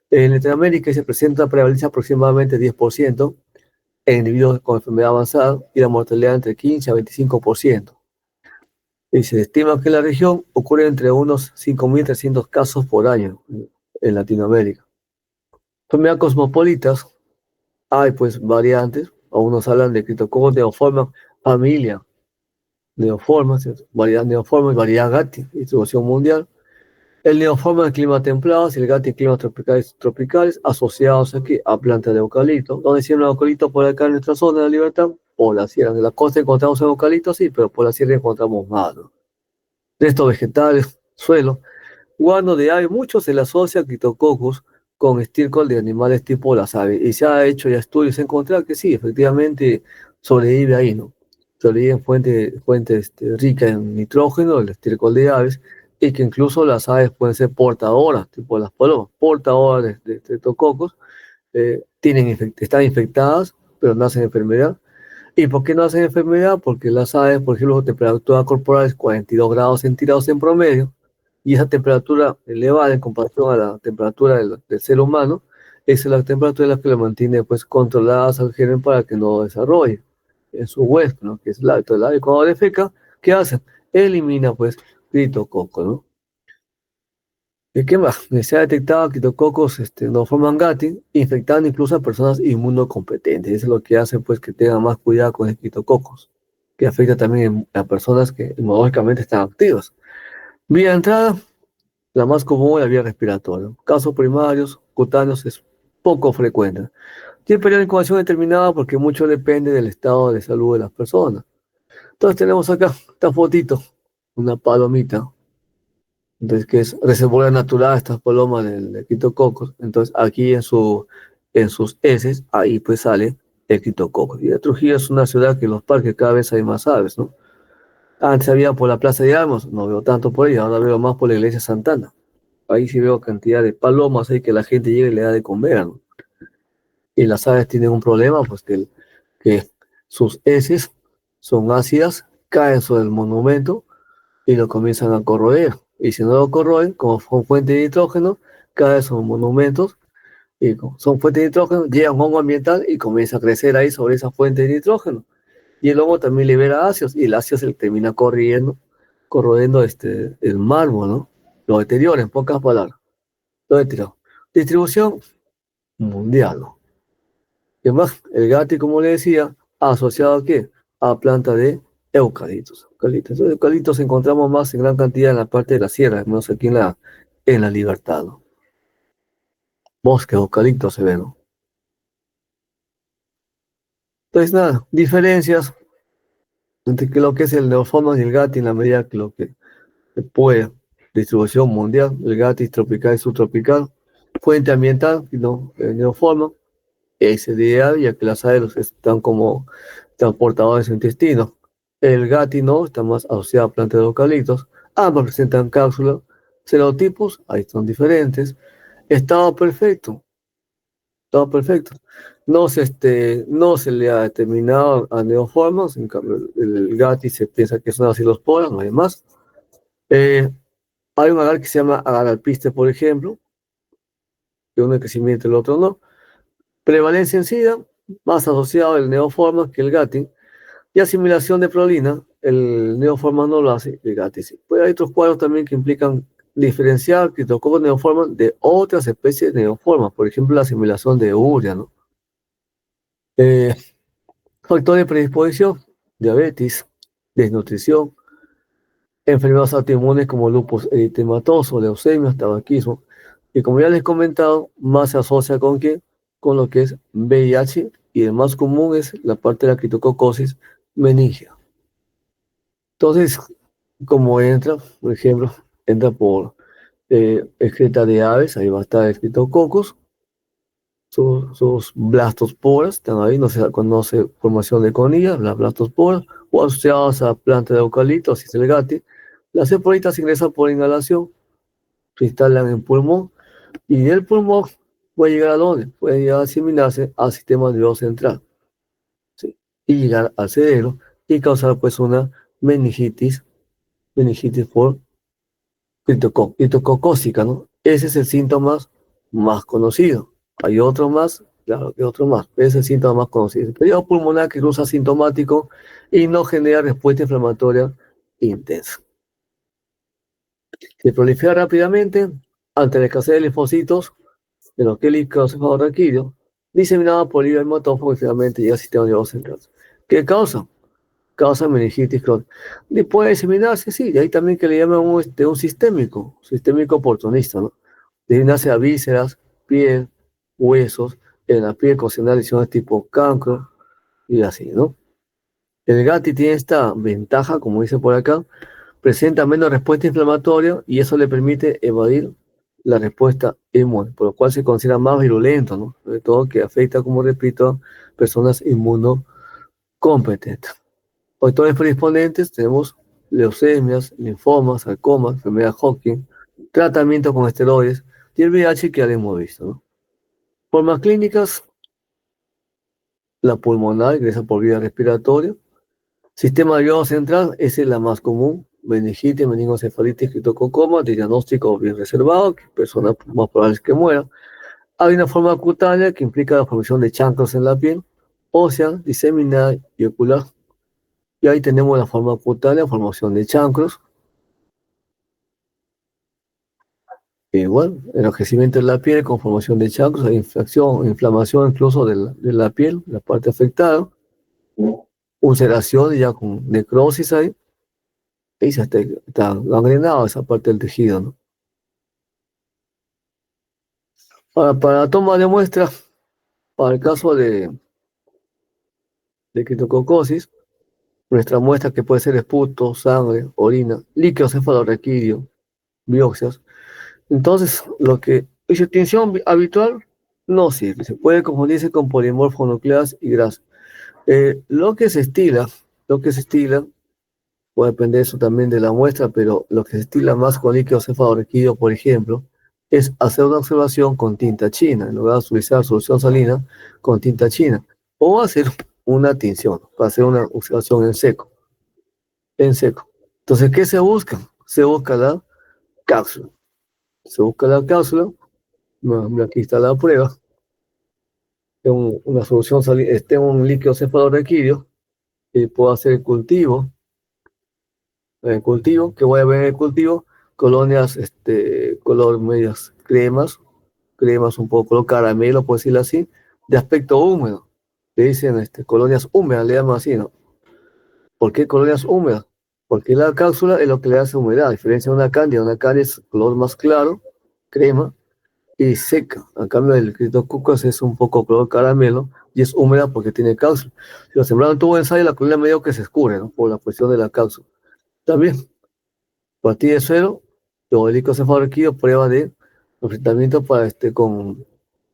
En Latinoamérica se presenta prevalencia aproximadamente 10% en individuos con enfermedad avanzada y la mortalidad entre 15 a 25%. Y se estima que en la región ocurre entre unos 5.300 casos por año en Latinoamérica. Enfermedad cosmopolitas, hay pues variantes, algunos hablan de criptococcus neoforma familia, neoformas, variedad neoforma y variedad Gatti, distribución mundial. El neoforma en clima templado y el Gatti en climas tropicales asociados aquí a plantas de eucalipto. ¿Dónde siembra el eucalipto? Por acá en nuestra zona de la Libertad, por la sierra. De la costa encontramos el eucalipto, sí, pero por la sierra encontramos más, ¿no? Restos vegetales, suelo. Guano de ave, mucho se le asocia a Cryptococcus con estiércol de animales tipo las aves. Y se ha hecho ya estudios, se ha encontrado que sí, efectivamente sobrevive ahí, ¿no? Sobrevive en fuente rica en nitrógeno, el estiércol de aves, y que incluso las aves pueden ser portadoras, tipo las palomas, portadoras de Cryptococcus, están infectadas, pero no hacen enfermedad. ¿Y por qué no hacen enfermedad? Porque las aves, por ejemplo, su temperatura corporal es 42 grados centígrados en promedio, y esa temperatura elevada en comparación a la temperatura del ser humano, esa es la temperatura la que lo mantiene pues controladas al germen para que no desarrolle en su hueso, ¿no? Que es el hábito del ave. Cuando defeca, ¿qué hace? Elimina pues criptococcus, ¿no? ¿Y qué más? Se ha detectado criptococos no forman Gatti, infectando incluso a personas inmunocompetentes. Eso es lo que hace pues que tengan más cuidado con el criptococos, que afecta también a personas que inmunológicamente están activas. Vía de entrada, la más común es la vía respiratoria. Casos primarios, cutáneos, es poco frecuente. Tiene periodo de incubación determinado porque mucho depende del estado de salud de las personas. Entonces tenemos acá esta fotito, una palomita, entonces, que es reservorio natural, estas palomas del criptococos. Entonces, aquí en sus heces, ahí pues sale el criptococo. Y de Trujillo es una ciudad que en los parques cada vez hay más aves, ¿no? Antes había por la Plaza de Armas, no veo tanto por ahí, ahora veo más por la iglesia Santana. Ahí sí veo cantidad de palomas ahí que la gente llega y le da de comer, ¿no? Y las aves tienen un problema, pues que sus heces son ácidas, caen sobre el monumento y lo comienzan a corroer. Y si no lo corroen, como son fuente de nitrógeno, caen sobre monumentos y como son fuente de nitrógeno, llega un hongo ambiental y comienza a crecer ahí sobre esa fuente de nitrógeno. Y el hongo también libera ácidos y el ácido se le termina corroyendo el mármol, ¿no? Lo deteriora, en pocas palabras. Lo deteriora. Distribución mundial, ¿no? Y además, el gati, como le decía, asociado a qué? A planta de eucaliptos. Eucaliptos. Los eucaliptos encontramos más en gran cantidad en la parte de la sierra, menos aquí en la Libertad, ¿no? Bosque de eucaliptos se ven, ¿no? Entonces, nada, diferencias entre lo que es el neoformas y el gati en la medida que lo que se puede. Distribución mundial, el gati tropical y subtropical. Fuente ambiental, ¿no? El neoforma. Ese día, ya que las aves están como transportadores de su intestino. El gati no, está más asociado a plantas de eucaliptos. Ambos presentan cápsulas. Serotipos, ahí son diferentes. Estaba perfecto, estaba perfecto. No se le ha determinado a neoformas, en cambio el GATI se piensa que son acilosporas, no hay más. Eh, Hay un agar que se llama agar alpiste, por ejemplo, que uno es crecimiento y el otro no. Prevalencia en SIDA, más asociado el neoforma que el GATI. Y asimilación de prolina, el neoforma no lo hace, el GATI sí. Pues hay otros cuadros también que implican diferenciar criptococos neoformas de otras especies de neoformas, por ejemplo, la asimilación de urea, ¿no? Eh, Factores de predisposición, diabetes, desnutrición, enfermedades autoinmunes como lupus eritematoso, leucemia, tabaquismo. Y como ya les he comentado, más se asocia con qué? Con lo que es VIH y el más común es la parte de la criptococosis meningia. Entonces, como entra, por ejemplo, entra por excreta de aves, ahí va a estar escrito cocos, sus blastosporas, están ahí, no se conoce formación de conillas, las blastosporas, o asociadas a plantas de eucalipto, así es el gati. Las esporitas ingresan por inhalación, se instalan en pulmón, y del pulmón puede llegar a dónde? Puede llegar a asimilarse al sistema nervioso central, ¿sí? Y llegar al cerebro y causar pues una meningitis, meningitis por criptocócica, ¿no? Ese es el síntoma más conocido. Hay otro más, claro que otro más, pero ese es el síntoma más conocido. El periodo pulmonar que cruza asintomático y no genera respuesta inflamatoria intensa. Se prolifera rápidamente ante la escasez de linfocitos, de los que el raquídeo, diseminado por el hematófago y finalmente llega al sistema nervioso central. ¿Qué causa? Causa meningitis crónica. Y puede diseminarse, sí, y ahí también que le llaman un sistémico oportunista, ¿no? Diseminarse a vísceras, piel, huesos, en la piel ocasionar lesiones tipo cancro y así, ¿no? El GATI tiene esta ventaja, como dice por acá, presenta menos respuesta inflamatoria y eso le permite evadir la respuesta inmune, por lo cual se considera más virulento, ¿no? Sobre todo que afecta, como repito, a personas inmunocompetentes. Factores predisponentes tenemos leucemias, linfomas, sarcomas, enfermedad de Hodgkin, tratamiento con esteroides y el VIH que ya hemos visto, ¿no? Formas clínicas, la pulmonar ingresa por vía respiratoria. Sistema nervioso central, esa es la más común. Meningitis, meningocefalitis, criptococoma, diagnóstico bien reservado, personas más probables que mueran. Hay una forma cutánea que implica la formación de chancros en la piel, ósea, diseminada y ocular. Y ahí tenemos la forma cutánea, formación de chancros. Bueno, enrojecimiento de la piel con formación de chancros, hay inflamación incluso de la piel, la parte afectada, ulceración ya con necrosis ahí, y se está gangrenado esa parte del tejido, ¿no? Para la toma de muestra, para el caso de criptococosis, nuestra muestra que puede ser esputo, sangre, orina, líquido cefalorraquídeo, biopsias. Entonces, lo que es extinción habitual no sirve, se puede confundirse con polimorfonucleas y grasa. Lo que se estila, puede depender eso también de la muestra, pero lo que se estila más con líquido cefalorraquídeo, por ejemplo, es hacer una observación con tinta china, en lugar de utilizar solución salina con tinta china, o hacer una tinción, para hacer una observación en seco. Entonces, ¿qué se busca? Se busca la cápsula. Se busca la cápsula, aquí está la prueba, una solución salina, un líquido cefalorraquídeo, y puedo hacer el cultivo, que voy a ver en el cultivo, colonias, color medias cremas un poco color caramelo, por decirlo así, de aspecto húmedo. Le dicen, colonias húmedas, le llaman así, ¿no? ¿Por qué colonias húmedas? Porque la cápsula es lo que le hace humedad, a diferencia de una cándida es color más claro, crema, y seca. En cambio, el criptococcus es un poco color caramelo y es húmeda porque tiene cápsula. Si lo sembraron en tubo de ensayo, la colonia medio que se escurre, ¿no? Por la cuestión de la cápsula. También, partir de cero, los helicocefalorraquídeos prueba de enfrentamiento con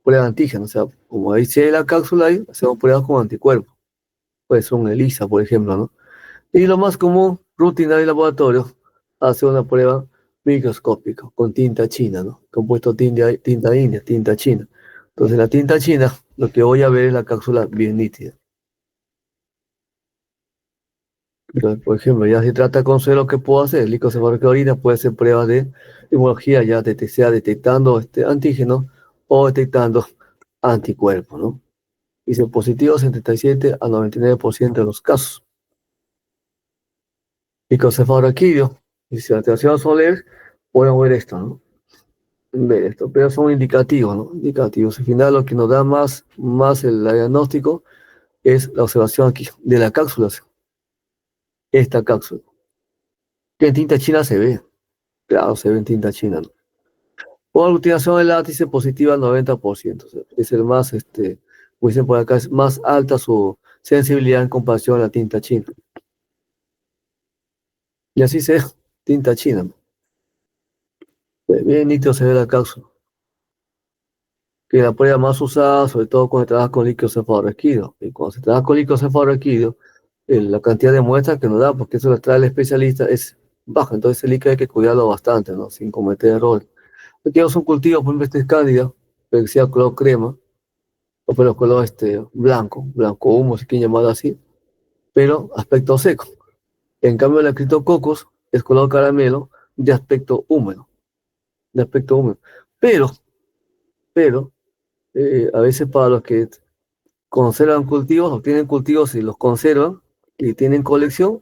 prueba de antígeno. O sea, como ahí si hay la cápsula ahí, hacemos pruebas con anticuerpos. Puede ser un ELISA, por ejemplo, ¿no? Y lo más común, rutinario y laboratorio, hacer una prueba microscópico, con tinta china, ¿no? Compuesto tinta india, tinta china. Entonces la tinta china, lo que voy a ver es la cápsula bien nítida. Entonces, por ejemplo, ya se trata con suelo que puedo hacer, el licocefalorraquídeo de orina puede hacer pruebas de inmunología, ya sea detectando antígenos o detectando anticuerpos, ¿no? Dice positivo 77 a 99% de los casos. Licocefalorraquídeo, y si la alteración son leves, pueden ver esto, ¿no? Ver esto, pero son indicativos, ¿no? Indicativos. Al final lo que nos da más el diagnóstico es la observación aquí de la cápsula, esta cápsula, que en tinta china se ve, claro, se ve en tinta china, ¿no? O aglutinación del látice positiva al 90%, o sea, es el más, como dicen por acá, es más alta su sensibilidad en comparación a la tinta china. Y así se ve, tinta china, ¿no? Bien nítido se ve la cápsula, que la prueba más usada, sobre todo cuando se trabaja con líquido cefalorraquídeo. Y cuando se trabaja con líquido cefalorraquídeo, la cantidad de muestras que nos da, porque eso lo trae el especialista, es baja. Entonces el líquido hay que cuidarlo bastante, ¿no? Sin cometer errores. Aquí es un cultivo, por ejemplo, este es cándida, pero que sea color crema, o pero color blanco humo, si quieren llamarlo así, pero aspecto seco. En cambio, el criptococos es color caramelo de aspecto húmedo, de aspecto húmedo. Pero, pero, a veces para los que conservan cultivos, obtienen cultivos y los conservan y tienen colección,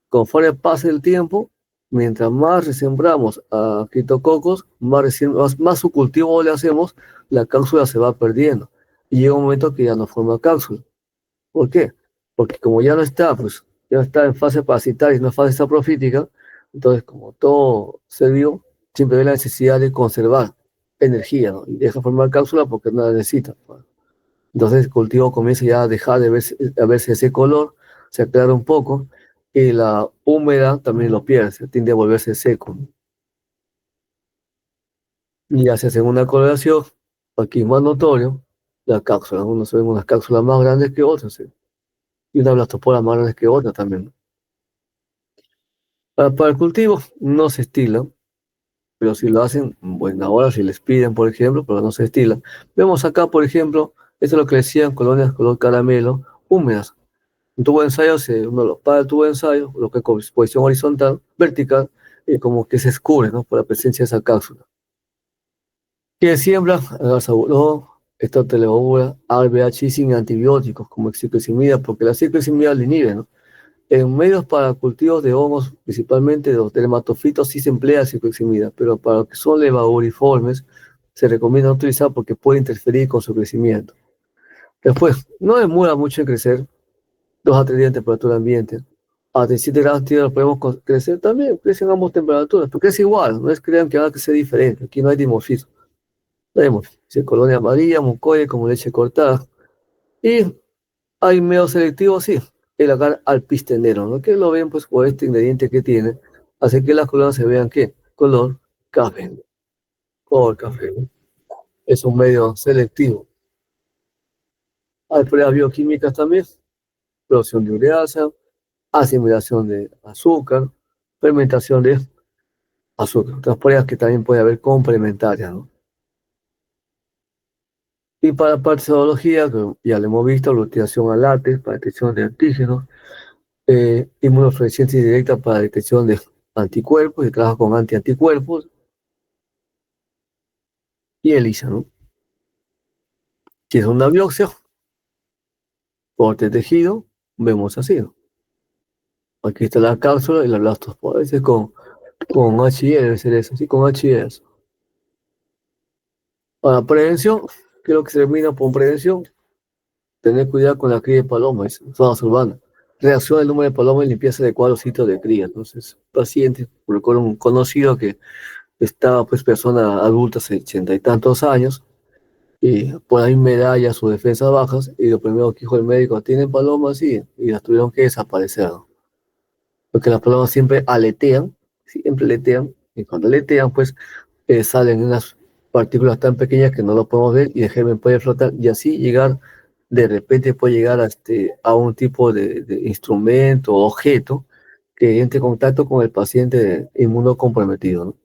conforme pase el tiempo, mientras más resembramos a criptococos, más su cultivo le hacemos, la cápsula se va perdiendo. Y llega un momento que ya no forma cápsula. ¿Por qué? Porque como ya no está, pues ya está en fase parasitaria y no en fase saprofítica, entonces como todo se dio, siempre ve la necesidad de conservar energía, ¿no? Y deja formar cápsula porque no la necesita, ¿no? Entonces el cultivo comienza ya a dejar de verse ese color, se aclara un poco, y la húmeda también lo pierde, se tiende a volverse seco, ¿no? Y ya se hace una coloración, aquí más notorio, la cápsula, ¿no? Unos se ven unas cápsulas más grandes que otras, ¿sí? Y una blastopora más grande que otra también, ¿no? Para el cultivo no se estila, pero si lo hacen, bueno, ahora si les piden, por ejemplo, pero no se estila. Vemos acá, por ejemplo, esto es lo que decían colonias color caramelo, húmedas. Un tubo de ensayo, uno lo para el tubo de ensayo, lo que con exposición horizontal, vertical, y como que se escurre, ¿no? Por la presencia de esa cápsula. Que siembra, agasaburó, estatalebobura, ARBH sin antibióticos, como ciclosimida, porque la ciclosimida le inhibe, ¿no? En medios para cultivos de hongos, principalmente de los dermatofitos, sí se emplea cicloximida, pero para los que son levaduriformes, se recomienda no utilizar porque puede interferir con su crecimiento. Después, no demora mucho en crecer, 2 a 3 días de temperatura ambiente. A 17 grados centígrados podemos crecer también, crecen ambas temperaturas, porque es igual, no es que crean que va a crecer diferente, aquí no hay dimorfismo. No hay dimorfismo, si colonia amarilla, mucoide, como leche cortada. Y hay medio selectivo, sí, el agar alpistenero, ¿no? Que lo ven pues por este ingrediente que tiene, hace que las colonias se vean ¿qué? Color café, color café, ¿no? Es un medio selectivo. Hay pruebas bioquímicas también, producción de ureasa, asimilación de azúcar, fermentación de azúcar. Otras pruebas que también puede haber complementarias, ¿no? Y para parasitología, que ya lo hemos visto, aglutinación al látex para detección de antígenos, inmunofluorescencia directa para detección de anticuerpos, y trabaja con antianticuerpos, y ELISA, ¿no? Si es una biopsia, corte de tejido, vemos así, ¿no? Aquí está la cápsula y la blastospora. Ese es con HI, debe ser eso, sí, con HI eso. Para prevención, ¿qué es lo que se termina por prevención? Tener cuidado con la cría de palomas, zonas urbanas. Reacción del número de palomas y limpieza adecuada de los sitios de cría. Entonces, paciente, recuerdo un conocido que estaba, pues, persona adulta hace 80 y tantos años, y por ahí medalla sus defensas bajas, y lo primero que dijo el médico, ¿tienen palomas? Sí, y las tuvieron que desaparecer, ¿no? Porque las palomas siempre aletean, y cuando aletean, pues salen unas partículas tan pequeñas que no lo podemos ver y el germen puede flotar y así llegar, de repente puede llegar a un tipo de instrumento o objeto que entre en contacto con el paciente inmunocomprometido, ¿no?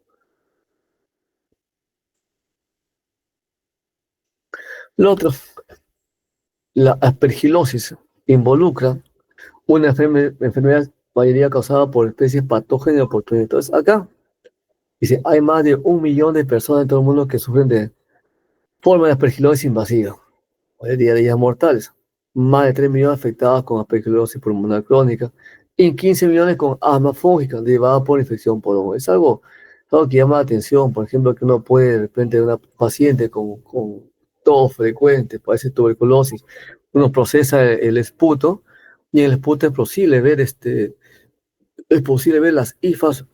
Lo otro, la aspergilosis involucra una enfermedad mayoría causada por especies patógenas oportunas. Entonces, acá dice, hay más de 1 millón de personas en todo el mundo que sufren de forma de aspergilosis invasiva, mayoría de ellas mortales. Más de 3 millones afectados con aspergilosis pulmonar crónica y 15 millones con asma fúngica derivada por infección por hongo. Es algo que llama la atención, por ejemplo, que uno puede de repente una paciente con tos frecuente, parece tuberculosis, uno procesa el esputo y en el esputo es posible ver las hifas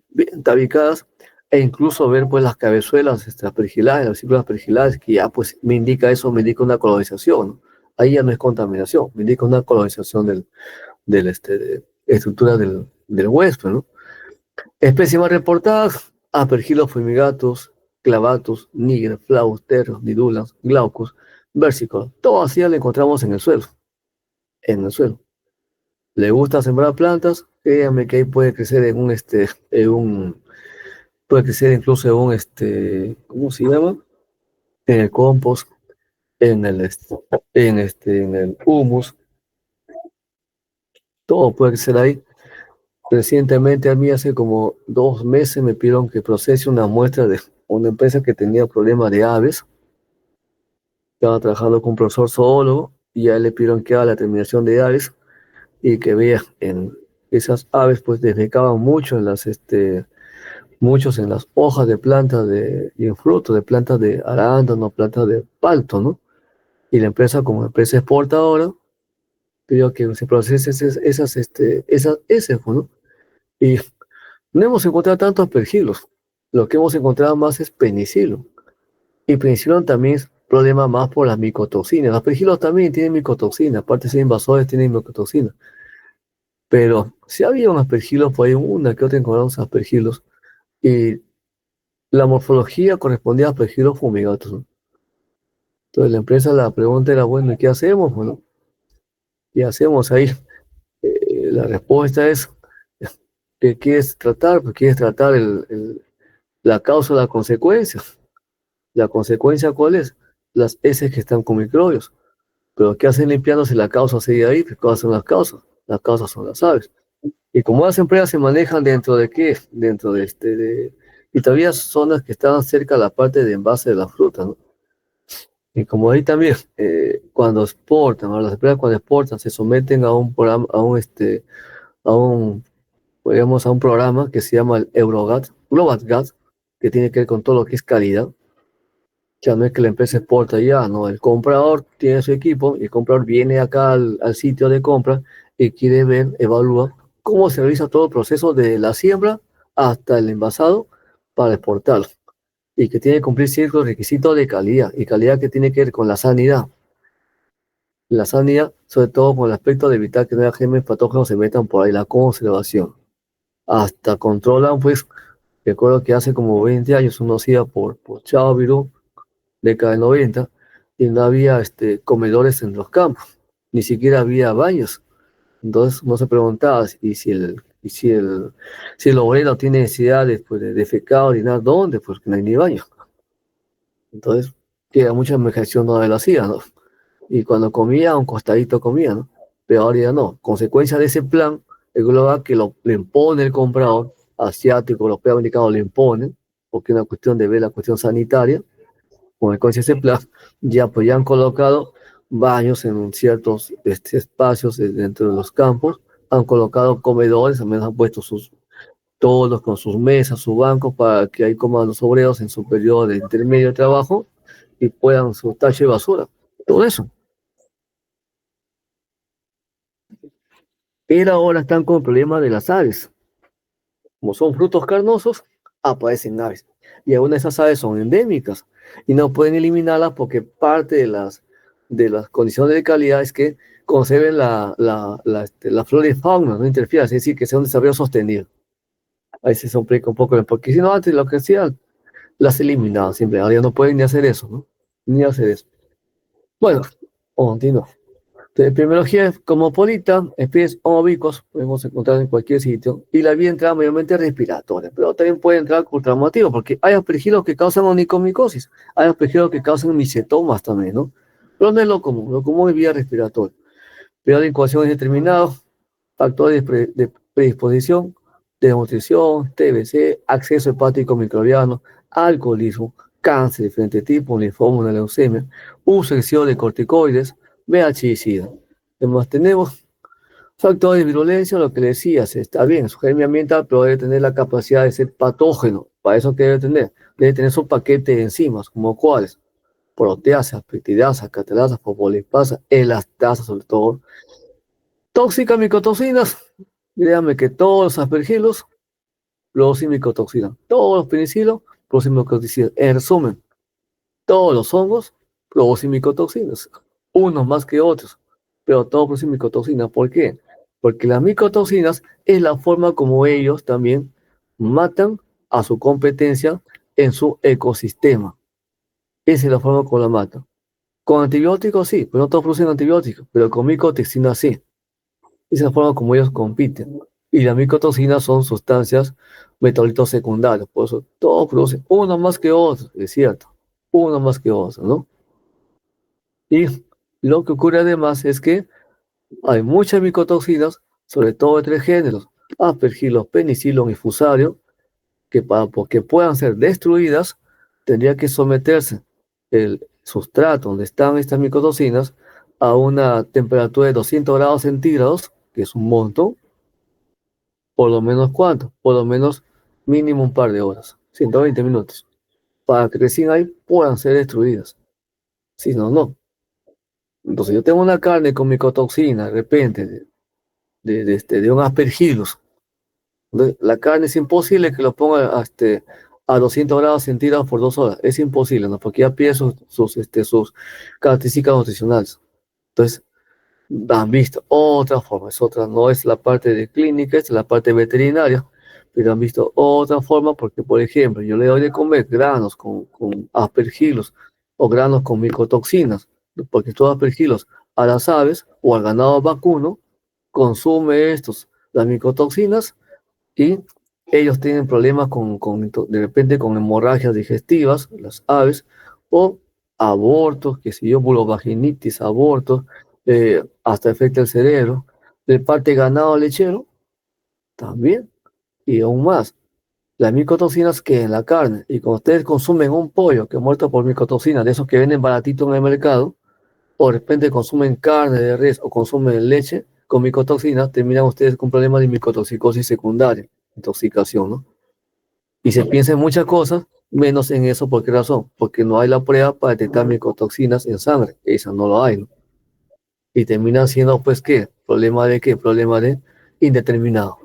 bien tabicadas e incluso ver pues las cabezuelas aspergilares, las vesículas aspergilares, que ya pues me indica eso, me indica una colonización, ¿no? Ahí ya no es contaminación, me indica una colonización de estructura del huésped, ¿no? Especies más reportadas, Aspergillus fumigatus, clavatus, niger, flavus, terros, nidulas, glaucus, versicolor. Todo así ya lo encontramos en el suelo. ¿Le gusta sembrar plantas? Créanme que ahí puede crecer puede crecer incluso ¿cómo se llama? En el compost, en en el humus, todo puede crecer ahí. Recientemente a mí hace como 2 meses me pidieron que procese una muestra de una empresa que tenía problemas de aves. Estaba trabajando con un profesor zoólogo y a él le pidieron que haga la terminación de aves y que vea en esas aves pues defecaban mucho muchos en las hojas de plantas y en frutos de plantas de arándano, plantas de palto, ¿no? Y la empresa, como empresa exportadora, pidió que se procese esas heces, ¿no? Y no hemos encontrado tantos aspergilos. Lo que hemos encontrado más es penicilio. Y penicilio también es problema más por las micotoxinas. Los aspergilos también tienen micotoxinas, aparte de ser invasores, tienen micotoxinas. Pero si había un aspergilo, pues hay una que otra encontramos aspergilos. Y la morfología correspondía a aspergilos fumigatus, ¿no? Entonces la empresa, la pregunta era, bueno, ¿y qué hacemos? Bueno, ¿qué hacemos ahí? La respuesta es, ¿qué quieres tratar? Pues quieres tratar la causa o la consecuencia. ¿La consecuencia cuál es? Las heces que están con microbios. Pero ¿qué hacen limpiando si la causa sigue ahí? Pues, ¿cuáles son las causas? Las causas son las aves. Y como las empresas se manejan dentro de qué? Dentro y todavía zonas que están cerca de la parte de envase de la fruta, ¿no? Y como ahí también, cuando exportan, ahora las empresas cuando exportan se someten a un programa, a un, digamos, a un programa que se llama el Eurogat, GlobalGat, que tiene que ver con todo lo que es calidad. Ya no es que la empresa exporta ya, no, el comprador tiene su equipo y el comprador viene acá al sitio de compra y quiere ver, evalúa cómo se realiza todo el proceso de la siembra hasta el envasado para exportarlo y que tiene que cumplir ciertos requisitos de calidad y calidad que tiene que ver con la sanidad. La sanidad, sobre todo con el aspecto de evitar que no haya gérmenes patógenos se metan por ahí, la conservación. Hasta controlan, pues, recuerdo que hace como 20 años uno hacía por Chavirú, década del 90, y no había comedores en los campos, ni siquiera había baños. Entonces uno se preguntaba, si el obrero tiene necesidad de defecar, orinar, ¿dónde? Porque no hay ni baño. Entonces, que mucha emergencia no lo hacía, ¿no? Y cuando comía, un costadito comía, ¿no? Pero ahora ya no. Consecuencia de ese plan, el global que le impone el comprador, asiático, europeo, americano, le imponen, porque es una cuestión de ver la cuestión sanitaria, con el coche ese plan, ya pues ya han colocado baños en ciertos espacios dentro de los campos, han colocado comedores, también han puesto todos con sus mesas, sus bancos, para que ahí coman los obreros en su periodo de intermedio de trabajo y puedan su tache de basura, todo eso. Pero ahora están con el problema de las aves. Como son frutos carnosos, aparecen aves. Y algunas de esas aves son endémicas y no pueden eliminarlas porque parte de las condiciones de calidad es que conserven la flora y fauna, no interfieran, es decir, que sea un desarrollo sostenido. Ahí se complica un poco, porque si no, antes lo que hacían, las eliminaban siempre. Ahora ya no pueden ni hacer eso, ¿no? Ni hacer eso. Bueno, continúo. De epidemiología cosmopolita, especies ovicos, podemos encontrar en cualquier sitio, y la vía de entrada mayormente respiratoria, pero también puede entrar por traumatismo, porque hay aspergilos que causan onicomicosis, hay aspergilos que causan micetomas también, ¿no? Pero no es lo común es vía respiratoria. Periodo de incubación indeterminado, factores de predisposición, desnutrición, TBC, acceso hepático microbiano, alcoholismo, cáncer de diferente tipo, linfoma, una leucemia, uso excesivo de corticoides, VIH y SIDA. Además, tenemos factores de virulencia, lo que le decías, está bien, su germen ambiental, pero debe tener la capacidad de ser patógeno. Para eso, ¿qué debe tener su paquete de enzimas, como cuáles: proteasas, peptidasas, catalasas, fosfolipasas, elastasas sobre todo. Tóxicas micotoxinas, créanme que todos los aspergilos producen micotoxinas, todos los penicilos producen micotoxinas. En resumen, todos los hongos producen micotoxinas, unos más que otros, pero todos producen micotoxinas. ¿Por qué? Porque las micotoxinas es la forma como ellos también matan a su competencia en su ecosistema. Esa es la forma como la matan. Con antibióticos sí, pero no todos producen antibióticos, pero con micotoxinas sí. Esa es la forma como ellos compiten. Y las micotoxinas son sustancias metabolitos secundarios, por eso todos producen uno más que otro, es cierto, uno más que otro, ¿no? Y lo que ocurre además es que hay muchas micotoxinas, sobre todo de tres géneros: aspergillus, penicillium y fusarium, que para que puedan ser destruidas, tendría que someterse el sustrato donde están estas micotoxinas a una temperatura de 200 grados centígrados, que es un montón. Por lo menos ¿cuánto? Por lo menos mínimo un par de horas, 120 minutos, para que recién ahí puedan ser destruidas. Si no, no. Entonces yo tengo una carne con micotoxina, de repente, de un aspergillus. Entonces, la carne es imposible que lo ponga a 200 grados centígrados por 2 horas. Es imposible, ¿no? Porque ya pierde sus características nutricionales. Entonces, han visto otra forma, es otra, no es la parte de clínica, es la parte veterinaria, pero han visto otra forma porque, por ejemplo, yo le doy de comer granos con aspergilos o granos con micotoxinas, porque estos aspergilos a las aves o al ganado vacuno consume las micotoxinas, y ellos tienen problemas de repente con hemorragias digestivas, las aves, o abortos, que si yo, vulvovaginitis, abortos, hasta afecta el cerebro. De parte ganado lechero, también, y aún más. Las micotoxinas que en la carne, y cuando ustedes consumen un pollo que es muerto por micotoxinas, de esos que venden baratito en el mercado, o de repente consumen carne de res o consumen leche con micotoxinas, terminan ustedes con problemas de micotoxicosis secundaria, intoxicación, ¿no? Y se piensa en muchas cosas, menos en eso. ¿Por qué razón? Porque no hay la prueba para detectar micotoxinas en sangre. Esa no lo hay, ¿no? Y termina siendo, pues, ¿qué? ¿Problema de qué? Problema de indeterminado.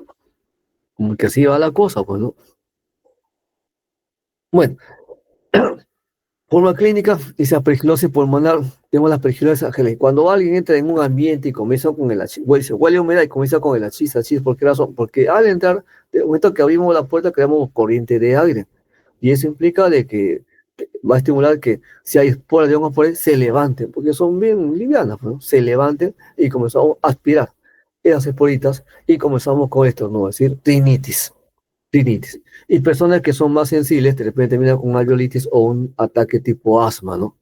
Como que así va la cosa, pues, ¿no? Bueno, forma clínica, dice aspergilosis pulmonar. Tenemos la aspergilosis angeles. Cuando alguien entra en un ambiente y comienza con el achis, huele a humedad y comienza con el achis. ¿Por qué razón? Porque al entrar, de momento que abrimos la puerta, creamos corriente de aire. Y eso implica de que va a estimular que si hay esporas de hongos por ahí, se levanten, porque son bien livianas, ¿no? Se levanten y comenzamos a aspirar esas esporitas y comenzamos con esto, ¿no? Es decir, rinitis. Y personas que son más sensibles, de repente terminan con alveolitis o un ataque tipo asma, ¿no?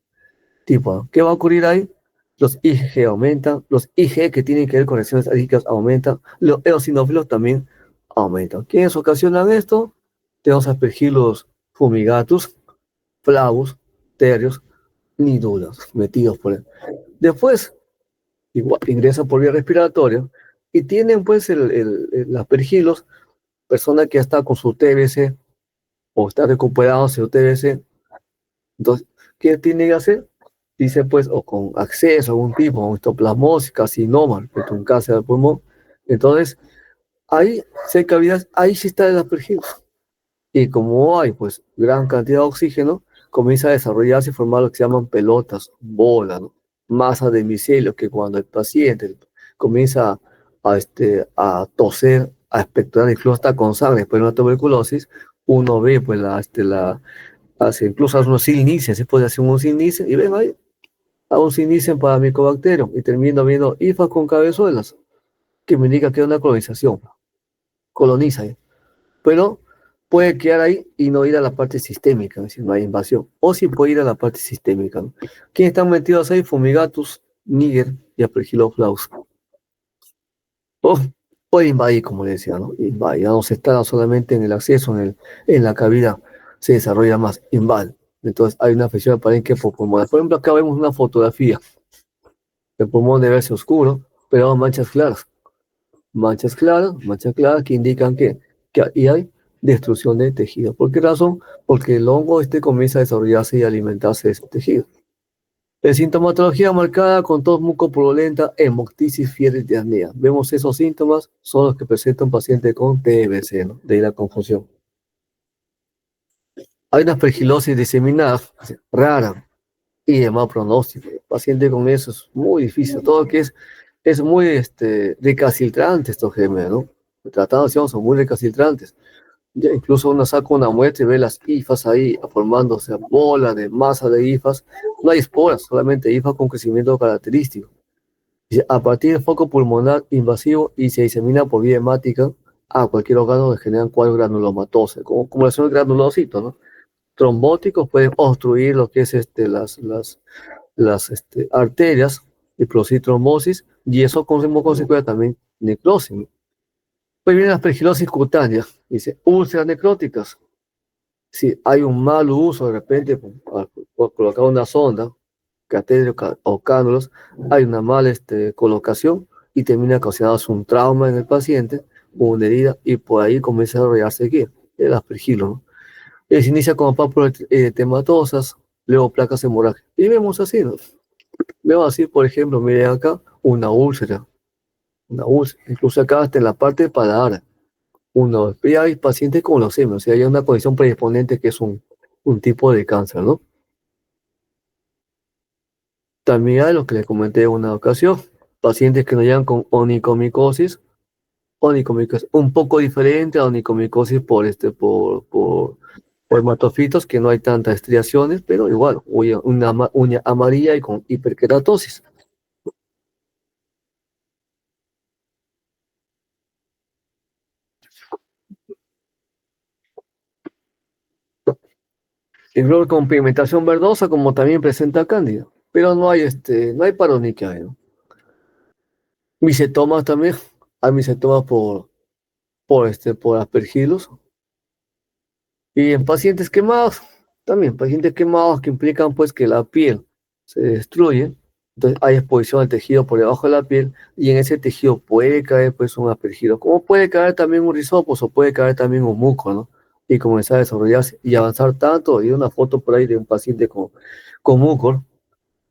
¿Qué va a ocurrir ahí? Los IgG aumentan, los IgE que tienen que ver con reacciones alérgicas aumentan, los eosinófilos también aumentan. ¿Quiénes ocasionan esto? Tenemos aspergillus fumigatus, flavus, terios, nidulas, metidos por él. Después, igual, ingresan por vía respiratoria y tienen pues los aspergillus, persona que está con su TBC o está recuperado su TBC. Entonces, ¿qué tiene que hacer? Dice pues, o con acceso a algún tipo, a histoplasmosis, carcinoma, un cáncer del pulmón. Entonces, ahí, si hay cavidades, ahí sí está el aspergillus. Y como hay pues gran cantidad de oxígeno, comienza a desarrollarse y formar lo que se llaman pelotas, bolas, ¿no? Masa de micelio, que cuando el paciente comienza a toser, a expectorar, incluso hasta con sangre después de una tuberculosis, uno ve pues incluso unos sílices, se puede hacer unos sílices y ven ahí Aún se inician para micobacterium y termino viendo hifas con cabezuelas, que me indica que es una colonización, coloniza ahí. Pero puede quedar ahí y no ir a la parte sistémica, es decir, no hay invasión. O sí puede ir a la parte sistémica, ¿no? ¿Quiénes están metidos ahí? Fumigatus, Niger y Aspergillus. O puede invadir, como le decía, ¿no? Invade, ya no se está solamente en el acceso, en la cavidad, se desarrolla más, invade. Entonces hay una afección de parénquima por pulmonar. Por ejemplo, acá vemos una fotografía. El pulmón debe verse oscuro, pero manchas claras que indican que ahí hay destrucción de tejido. ¿Por qué razón? Porque el hongo comienza a desarrollarse y alimentarse de ese tejido. La sintomatología marcada con tos mucopurulenta, hemoptisis, fiebre y diarrea. Vemos esos síntomas, son los que presenta un paciente con TBC, ¿no? De ahí la confusión. Hay una aspergilosis diseminada, rara, y de mal pronóstico. El paciente con eso es muy difícil. Todo que es muy recalcitrante estos gérmenes, ¿no? Los tratados son muy recalcitrantes. Ya incluso uno saca una muestra y ve las hifas ahí formándose bola de masa de hifas. No hay esporas, solamente hifas con crecimiento característico. A partir del foco pulmonar invasivo y se disemina por vía hemática a cualquier órgano que generan cuadros granulomatosos, como acumulación de granulocitos, ¿no? Trombóticos pueden obstruir lo que es las arterias y producir trombosis, y eso como consecuencia también necrosis. Pues viene la aspergilosis cutánea, dice úlceras necróticas. Si hay un mal uso de repente por colocar una sonda, catéter o cánulos, hay una mala colocación y termina causando un trauma en el paciente, una herida, y por ahí comienza a desarrollarse aquí el aspergilo, ¿no? Se inicia como pápulas tematosas, luego placas hemorrágicas. Y vemos así, ¿no? Vemos así, por ejemplo, miren acá, una úlcera, incluso acá hasta en la parte de paladar. Y hay pacientes con leucemia, o sea, hay una condición predisponente que es un tipo de cáncer, ¿no? También hay lo que les comenté en una ocasión, pacientes que nos llegan con onicomicosis un poco diferente a onicomicosis por hematofitos, que no hay tantas estriaciones, pero igual, una uña amarilla y con hiperkeratosis. Y luego con pigmentación verdosa, como también presenta cándida, pero no hay paroniquia, ¿no? Micetomas también, hay micetomas por aspergillus. Y en pacientes quemados, también pacientes quemados que implican pues que la piel se destruye, entonces hay exposición al tejido por debajo de la piel y en ese tejido puede caer pues un aspergilo, como puede caer también un rizopos o puede caer también un muco, ¿no? Y comenzar a desarrollarse y avanzar tanto. Y una foto por ahí de un paciente con mucor,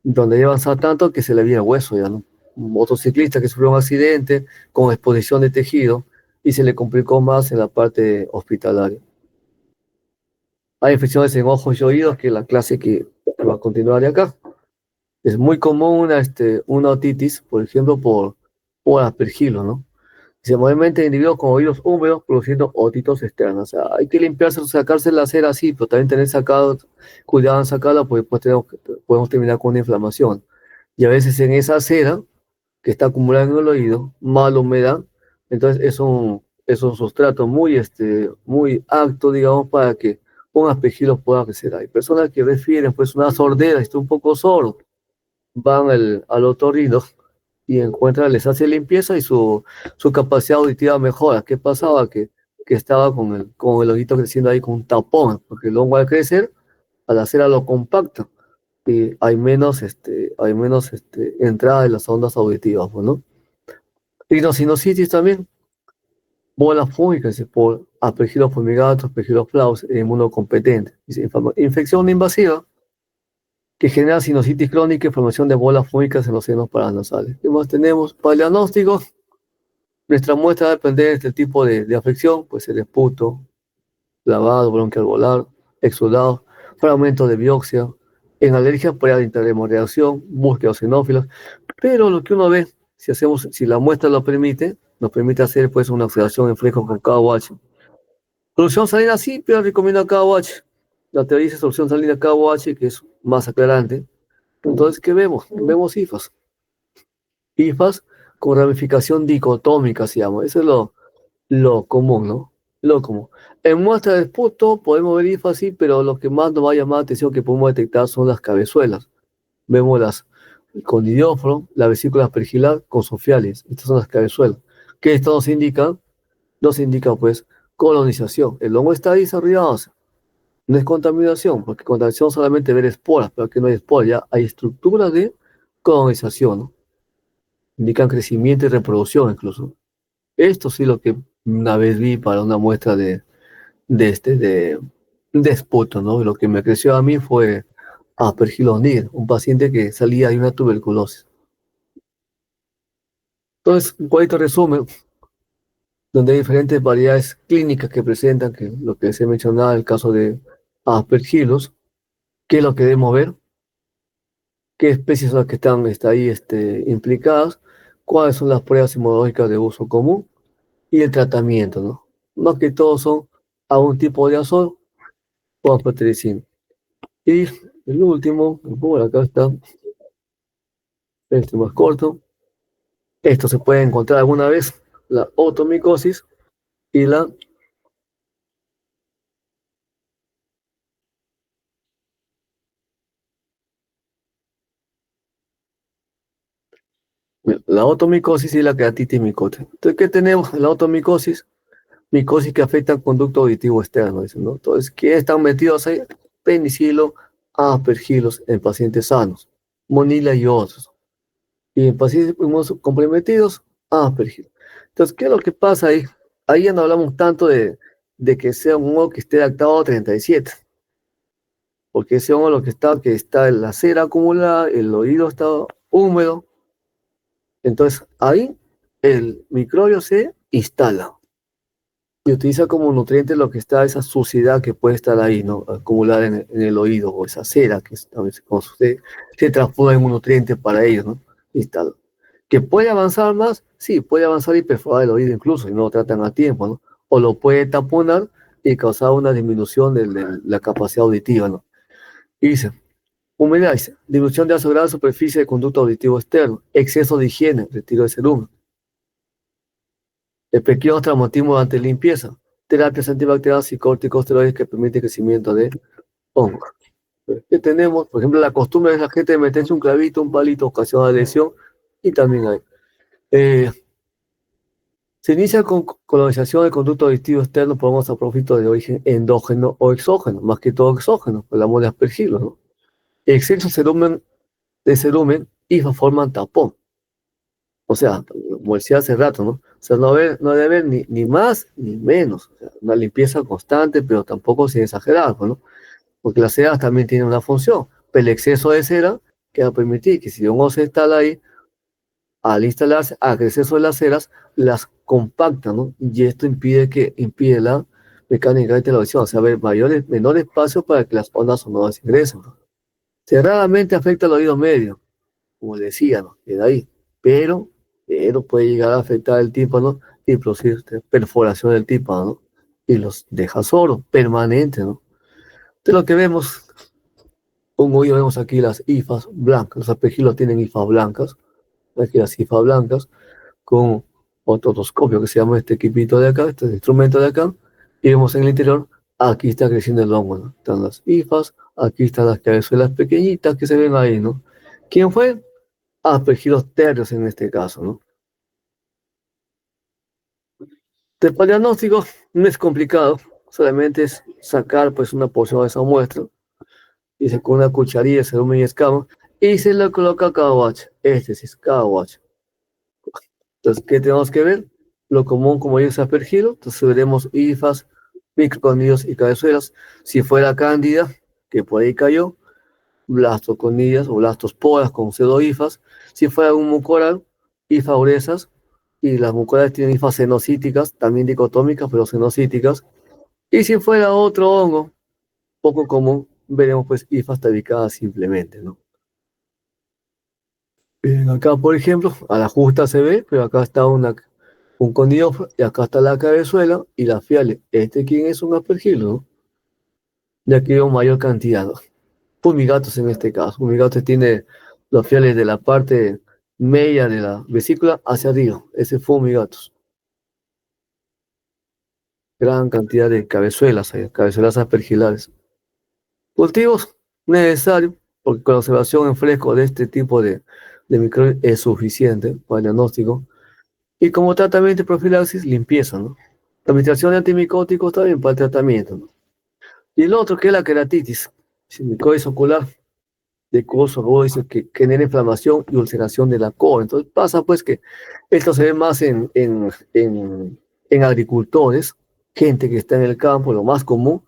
donde ya avanzado tanto que se le había hueso ya, ¿no? Un motociclista que sufrió un accidente con exposición de tejido y se le complicó más en la parte hospitalaria. Hay infecciones en ojos y oídos, que es la clase que va a continuar de acá. Es muy común una otitis, por ejemplo, por aspergilo, ¿no? Se movimiento de individuos con oídos húmedos produciendo otitos externos. O sea, hay que limpiarse, sacarse la cera así, pero también tener cuidado en sacarla, porque después podemos terminar con una inflamación. Y a veces en esa cera que está acumulada en el oído, mala humedad, entonces es un sustrato muy apto, digamos, para que un aspergilo pueda crecer. Hay personas que refieren pues una sordera, está un poco sordo, van al otorrino y encuentran, les hace limpieza y su capacidad auditiva mejora. ¿Qué pasaba? Que estaba con el oído creciendo ahí con un tapón, porque el hongo al crecer, al hacer a lo compacto, y hay menos entrada de las ondas auditivas, ¿no? Rhinosinusitis también, bolas fúngicas por aspergillus fumigatus, aspergillus flavus, inmunocompetente. Dice, infección invasiva que genera sinusitis crónica y formación de bolas fúngicas en los senos paranasales. ¿Qué más tenemos? Para el diagnóstico, nuestra muestra va a depender del tipo de afección, pues el esputo, lavado, bronquialveolar, exudado, fragmento de biopsia, en alergia puede haber interhemorreacción, búsqueda eosinófilos, pero lo que uno ve, si la muestra lo permite, nos permite hacer pues una observación en fresco con KOH. Solución salina sí, pero recomiendo KOH. La teoría dice solución salina KOH, que es más aclarante, Entonces, ¿qué vemos? Vemos hifas. Hifas con ramificación dicotómica, se llama. Eso es lo común, ¿no? Lo común. En muestra de esputo podemos ver hifas, sí, pero lo que más nos va a llamar la atención que podemos detectar son las cabezuelas. Vemos las condidióforo, la vesícula pergilar con sofiales. Estas son las cabezuelas. ¿Qué esto nos indica? Nos indica, pues, colonización. El hongo está ahí desarrollado. No es contaminación, porque contaminación solamente ver esporas, pero aquí no hay esporas, ya hay estructuras de colonización, ¿no? Indican crecimiento y reproducción incluso. Esto sí lo que una vez vi para una muestra de esputo, ¿no? Lo que me creció a mí fue Aspergillus niger, un paciente que salía de una tuberculosis. Entonces, un cuadrito resumen, donde hay diferentes variedades clínicas que presentan, que lo que se mencionaba, el caso de Aspergillus, qué es lo que debemos ver, qué especies son las que están ahí implicadas, cuáles son las pruebas inmunológicas de uso común y el tratamiento, ¿no? Más que todo son a un tipo de azol o anfotericina. Y el último, por acá está, este más corto. Esto se puede encontrar alguna vez, la otomicosis y la otomicosis y la queratitis micosis. Entonces, ¿qué tenemos? La otomicosis, micosis que afecta al conducto auditivo externo, dicen, ¿no? Entonces, ¿qué están metidos ahí? Penicilo, aspergilos en pacientes sanos, monila y otros. Y en pacientes comprometidos, aspergilos. Entonces, ¿qué es lo que pasa ahí? Ahí ya no hablamos tanto de que sea un hongo que esté adaptado a 37, porque ese hongo lo que está en la cera acumulada, el oído está húmedo, entonces ahí el microbio se instala y utiliza como nutriente lo que está, esa suciedad que puede estar ahí, ¿no? Acumulada en el oído, o esa cera que a veces como se transforma en un nutriente para ellos, ¿no? Instala. ¿Que puede avanzar más? Sí, puede avanzar y perforar el oído incluso, y no lo tratan a tiempo, ¿no? O lo puede taponar y causar una disminución de la capacidad auditiva, ¿no? Y dice, humedad, dice, disminución de asegurada superficie de conducto auditivo externo, exceso de higiene, retiro de cerumen, el pequeño traumatismo ante limpieza, terapias antibacterianas y corticosteroides que permiten crecimiento de hongos. ¿Qué tenemos? Por ejemplo, la costumbre de la gente de meterse un clavito, un palito, ocasiona lesión, y también hay. Eh, Se inicia con colonización del conducto auditivo externo por hongos saprófitos de origen endógeno o exógeno, más que todo exógeno, por la de aspergillus, ¿no? Exceso de cerumen y forman tapón. O sea, como decía hace rato, ¿no? O sea, no debe haber ni más ni menos. O sea, una limpieza constante, pero tampoco sin exagerar, ¿no? Porque las ceras también tienen una función. Pero el exceso de cera que va a permitir que si un hongo se instala ahí, al instalarse, al crecer sobre las ceras, las compacta, ¿no? Y esto impide la mecánica de televisión, o sea, haber menor espacio para que las ondas sonoras ingresen, ¿no? Se raramente afecta al oído medio, como decía, ¿no? Queda ahí, pero, pero puede llegar a afectar el tímpano y producir perforación del tímpano, ¿no? Y los deja sordos, permanentes, ¿no? De lo que vemos, como hoy vemos aquí las hifas blancas, los arpegilos tienen hifas blancas, aquí las hifas blancas, con otoscopio que se llama este equipito de acá, este instrumento de acá, y vemos en el interior, aquí está creciendo el hongo, ¿no? Están las hifas, aquí están las cabezuelas pequeñitas que se ven ahí, ¿no? ¿Quién fue? Aspergillus tertius en este caso, ¿no? El diagnóstico no es complicado, solamente es sacar pues una porción de esa muestra, y se con una cucharilla, se y escama, y se le coloca KWH, este sí es KWH. Entonces, ¿qué tenemos que ver? Lo común, como ellos aspergilo, entonces veremos hifas, microconillos y cabezuelas. Si fuera cándida, que por ahí cayó, blastoconillas o blastosporas con pseudohifas. Si fuera un mucoral, hifas gruesas, y las mucorales tienen hifas cenocíticas, también dicotómicas, pero cenocíticas. Y si fuera otro hongo, poco común, veremos pues hifas tabicadas simplemente, ¿no? Bien, acá, por ejemplo, a la justa se ve, pero acá está un condillo y acá está la cabezuela y la fiale. ¿Este quién es? Un aspergilo, ¿no? De aquí veo mayor cantidad, ¿no? fumigatos en este caso. Fumigatos tiene los fieles de la parte media de la vesícula hacia arriba, ese fumigatos. Gran cantidad de cabezuelas, cabezuelas aspergilares. Cultivos necesarios, porque con la observación en fresco de este tipo de microbios es suficiente para el diagnóstico. Y como tratamiento y profilaxis, limpieza, ¿no? La administración de antimicóticos también para el tratamiento, ¿no? Y el otro que es la queratitis, micosis ocular de coso agudo, dice que genera inflamación y ulceración de la cola. Entonces pasa pues que esto se ve más en agricultores, gente que está en el campo, lo más común,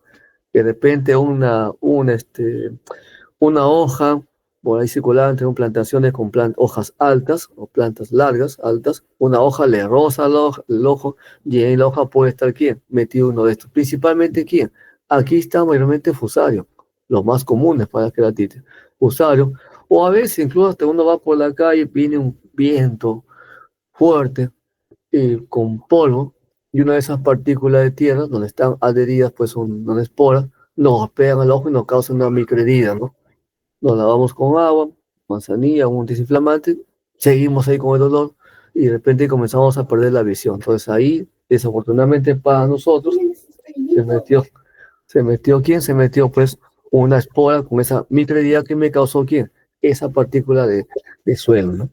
que de repente una hoja por ahí circulante, en plantaciones con hojas altas o plantas largas, altas, una hoja le roza el ojo y en la hoja puede estar ¿quién? Metido uno de estos. Principalmente ¿quién? Aquí está mayormente fusario, los más comunes para la queratitis. Fusario, o a veces incluso hasta uno va por la calle, viene un viento fuerte con polvo y una de esas partículas de tierra donde están adheridas pues una espora, nos pegan al ojo y nos causan una microherida, ¿no? Nos lavamos con agua, manzanilla, un desinflamante, seguimos ahí con el dolor y de repente comenzamos a perder la visión. Entonces ahí, desafortunadamente para nosotros, se metió ¿quién? Se metió pues una espora con esa microherida que me causó ¿quién? Esa partícula de suelo, ¿no?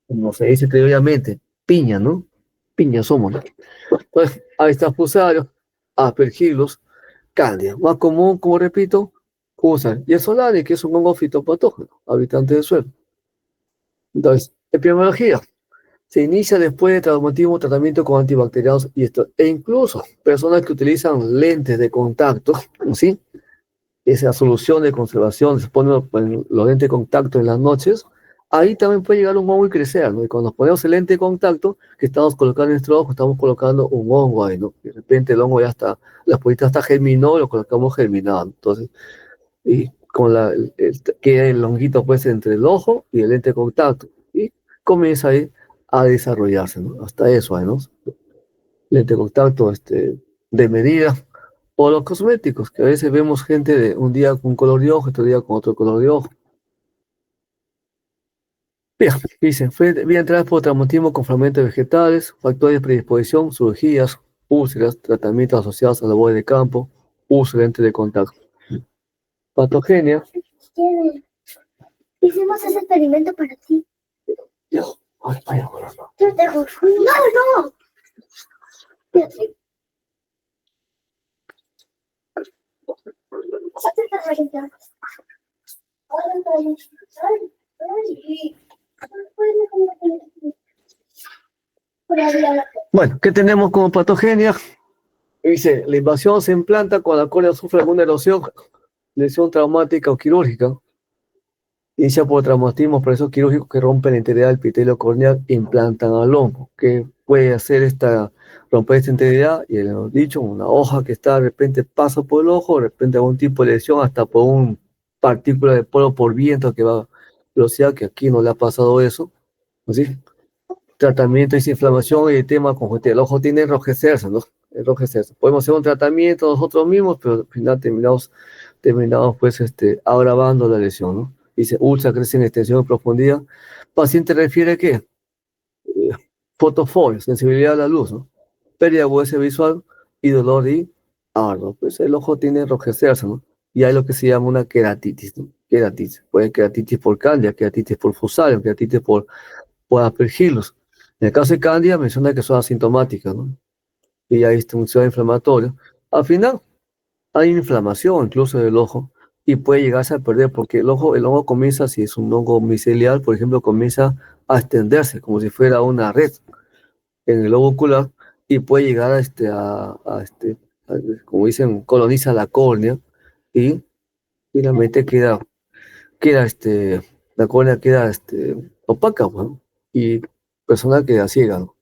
Como se dice criollanamente, piña, ¿no? Piña somos, ¿no? Entonces, ahí está Fusarios, Aspergillus, Candida. Más común, como repito, Fusarios. Y el Solari, que es un hongo fitopatógeno, habitante del suelo. Entonces, epidemiología. Se inicia después de traumatismo, tratamiento con antibacterianos y esto, e incluso personas que utilizan lentes de contacto, ¿sí? Esa solución de conservación, se ponen los lentes de contacto en las noches, ahí también puede llegar un hongo y crecer, ¿no? Y cuando nos ponemos el lente de contacto, que estamos colocando en nuestro ojo, estamos colocando un hongo ahí, ¿no? De repente el hongo ya está, la polita está germinó, lo colocamos germinado. Entonces, y con queda el honguito pues entre el ojo y el lente de contacto, y comienza ahí a desarrollarse, ¿no? Hasta eso hay, ¿no? Lente de contacto de medida, o los cosméticos, que a veces vemos gente de un día con un color de ojo, otro día con otro color de ojo. Bien, dice, vía entradas por traumatismo con fragmentos vegetales, factores de predisposición, cirugías, úlceras, tratamientos asociados a labores de campo, uso de lente de contacto. Patogenia. Hicimos ese experimento para ti. Yo te dejo. No, no. Fíjate. Bueno, ¿qué tenemos como patogenia? Dice, la invasión se implanta cuando la córnea sufre alguna erosión, lesión traumática o quirúrgica. Inicia por traumatismos presos quirúrgicos que rompen la integridad del epitelio corneal e implantan al hongo. ¿Qué puede hacer romper esta integridad? Y le hemos dicho, una hoja que está de repente pasa por el ojo, de repente algún tipo de lesión, hasta por una partícula de polvo por viento que va a velocidad, que aquí no le ha pasado eso. ¿Así? Tratamiento y inflamación y edema conjuntival. El ojo tiene que enrojecerse, ¿no? Enrojecerse. Podemos hacer un tratamiento nosotros mismos, pero al final terminamos pues agravando la lesión, ¿no? Dice, úlcera crece en extensión y profundidad. Paciente refiere que fotofobia, sensibilidad a la luz, ¿no? Pérdida de agudeza visual y dolor y ardor. Pues el ojo tiene que enrojecerse, ¿no? Y hay lo que se llama una queratitis, ¿no? Queratitis. Puede ser queratitis por cándida, queratitis por fusario, queratitis por aspergillus. En el caso de cándida menciona que son asintomáticas, ¿no? Y hay disfunción inflamatoria. Al final, hay inflamación incluso del ojo y puede llegarse a perder porque el hongo comienza, si es un hongo micelial, por ejemplo, comienza a extenderse como si fuera una red en el lobo ocular y puede llegar como dicen, coloniza la córnea y finalmente la córnea queda opaca, bueno, y persona queda ciega, ¿no?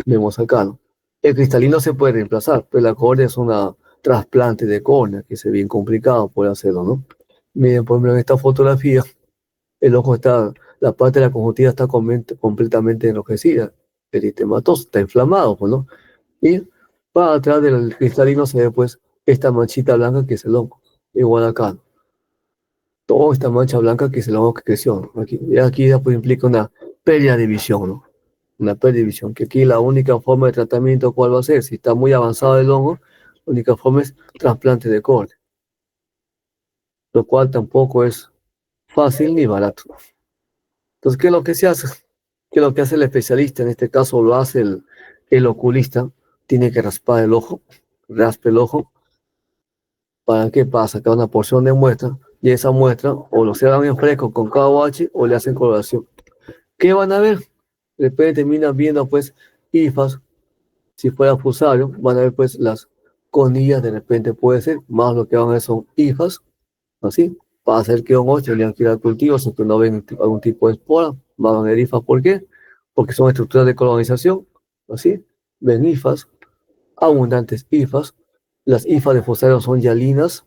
Vemos acá, ¿no? El cristalino se puede reemplazar, pero la córnea es una trasplante de córnea, que es bien complicado poder hacerlo, ¿no? Miren, por ejemplo, en esta fotografía, el ojo la parte de la conjuntiva está completamente enrojecida, el eritematoso está inflamado, pues, ¿no? Y para atrás del cristalino se ve, pues, esta manchita blanca que es el hongo, igual acá, ¿no? toda esta mancha blanca que es el hongo que creció, ¿no? Aquí ya pues implica una pérdida de visión, ¿no? Una pérdida de visión, que aquí la única forma de tratamiento, ¿cuál va a ser? Si está muy avanzado el hongo, la única forma es trasplante de córnea, lo cual tampoco es fácil ni barato. Entonces, ¿qué es lo que se hace? ¿Qué es lo que hace el especialista? En este caso lo hace el oculista, tiene que raspar el ojo, raspa el ojo, ¿para qué pasa? Sacar una porción de muestra, y esa muestra o lo cierran en fresco con KOH o le hacen coloración. ¿Qué van a ver? De repente terminan viendo pues hifas, si fuera fusario, van a ver pues las conillas, de repente puede ser, más lo que van a ver son hifas, así, para hacer que hongos tendrían que ir al cultivo, si que no ven algún tipo de espora, van a ver hifas, ¿por qué? Porque son estructuras de colonización, así, ven hifas, abundantes hifas, las hifas de fusario son yalinas,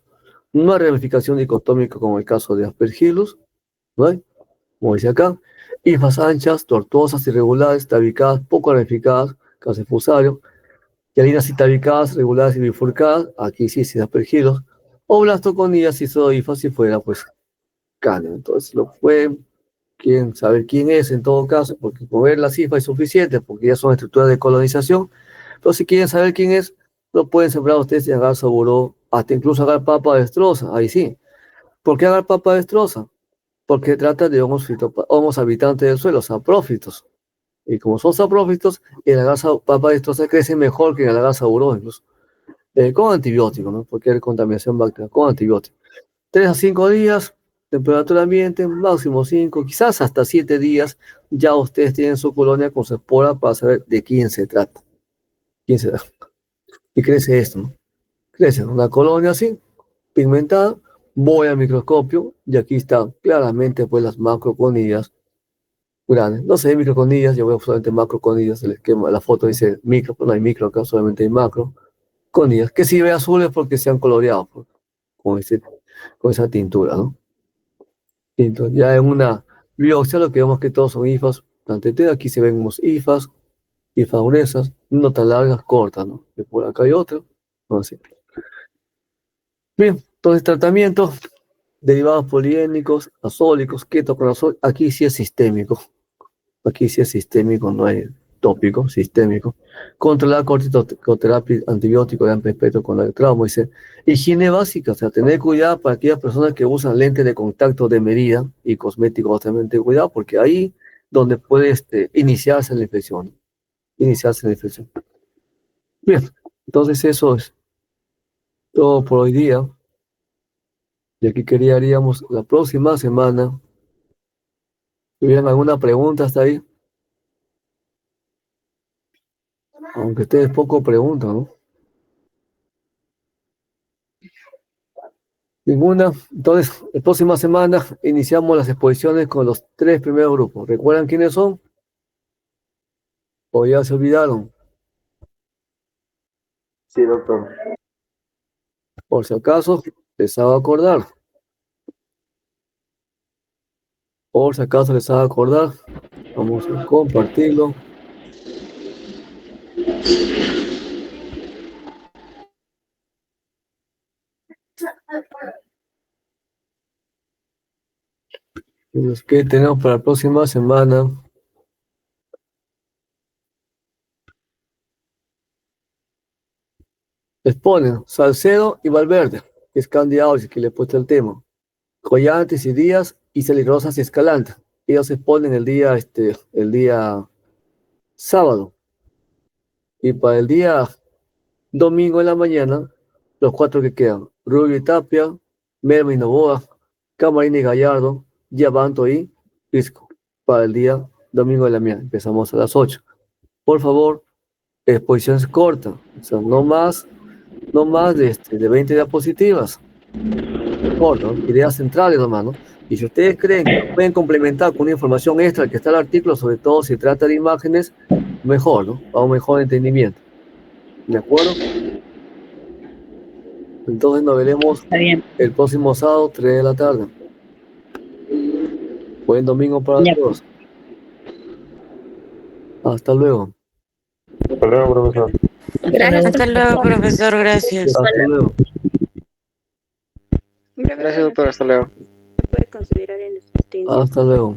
no hay ramificación dicotómica como el caso de Aspergillus, ¿no hay? Como dice acá, hifas anchas, tortuosas, irregulares, tabicadas, poco ramificadas, caso de fusario, yalinas y tabicadas, regulares y bifurcadas, aquí sí, sin Aspergillus, o blastoconillas y hifas si fuera, pues, cáncer. Entonces, lo pueden, quieren saber quién es en todo caso, porque con ver la cifra es suficiente, porque ya son estructuras de colonización, pero si quieren saber quién es, lo pueden sembrar ustedes en agar saburó, hasta incluso agar papa destroza, ahí sí. ¿Por qué agar papa destroza? Porque trata de hongos habitantes del suelo, saprófitos. Y como son saprófitos, el agar papa destroza crece mejor que el agar saburó, incluso. Con antibióticos, ¿no? Porque hay contaminación bacteriana, con antibióticos. 3 a 5 días, temperatura ambiente, máximo 5, quizás hasta 7 días, ya ustedes tienen su colonia con su espora para saber de quién se trata. ¿Quién se trata? Y crece esto, ¿no? Crece una colonia así, pigmentada, voy al microscopio y aquí están claramente pues las macroconillas grandes. No sé, microconillas, yo veo solamente macroconillas, el esquema, la foto dice micro, pero no hay micro acá, solamente hay macroconillas, que si ve azules porque se han coloreado con, con esa tintura, ¿no? Y entonces ya en una biopsia lo que vemos que todos son hifas, aquí se ven unos hifas gruesas, no tan largas, cortas, ¿no? Y por acá hay otro, ¿no? Así. Bien, entonces tratamiento, derivados poliénicos, azólicos, ketoconazol, aquí sí es sistémico. Aquí sí es sistémico, no hay tópico, sistémico. Controlar corticoterapia antibiótico de amplio espectro con el trauma. Dice, higiene básica, o sea, tener cuidado para aquellas personas que usan lentes de contacto de medida y cosméticos, también tener cuidado, porque ahí donde puede iniciarse la infección. Iniciarse la infección. Bien, entonces eso es todo por hoy día. Y aquí haríamos la próxima semana. ¿Tuvieran alguna pregunta hasta ahí? Aunque ustedes poco preguntan, ¿no? Ninguna. Entonces, la próxima semana iniciamos las exposiciones con los 3 primeros grupos. ¿Recuerdan quiénes son? ¿O ya se olvidaron? Sí, doctor. Por si acaso, les hago acordar. Por si acaso les hago acordar. Vamos a compartirlo. Los que tenemos para la próxima semana. Exponen Salcedo y Valverde, que es candidato, que le he puesto el tema. Collantes y Díaz y Celirrosas y Escalante. Ellos se exponen el día sábado. Y para el día domingo en la mañana, los 4 que quedan, Rubio y Tapia, Melvin Novoa, Camarini y Gallardo, Yabanto y Pisco. Para el día domingo en la mañana, empezamos a las 8. Por favor, exposiciones cortas, o sea, no más de 20 diapositivas. Corto, ¿no? Ideas centrales nomás, ¿no? Y si ustedes creen que pueden complementar con una información extra que está en el artículo, sobre todo si trata de imágenes, mejor, ¿no? Para un mejor entendimiento. ¿De acuerdo? Entonces nos veremos el próximo sábado, 3 de la tarde. Buen domingo para todos. Hasta luego. Hasta luego, profesor. Gracias. Hasta luego, profesor. Gracias. Hasta luego. Gracias, doctor. Hasta luego. considerar en la asistencia. Hasta luego.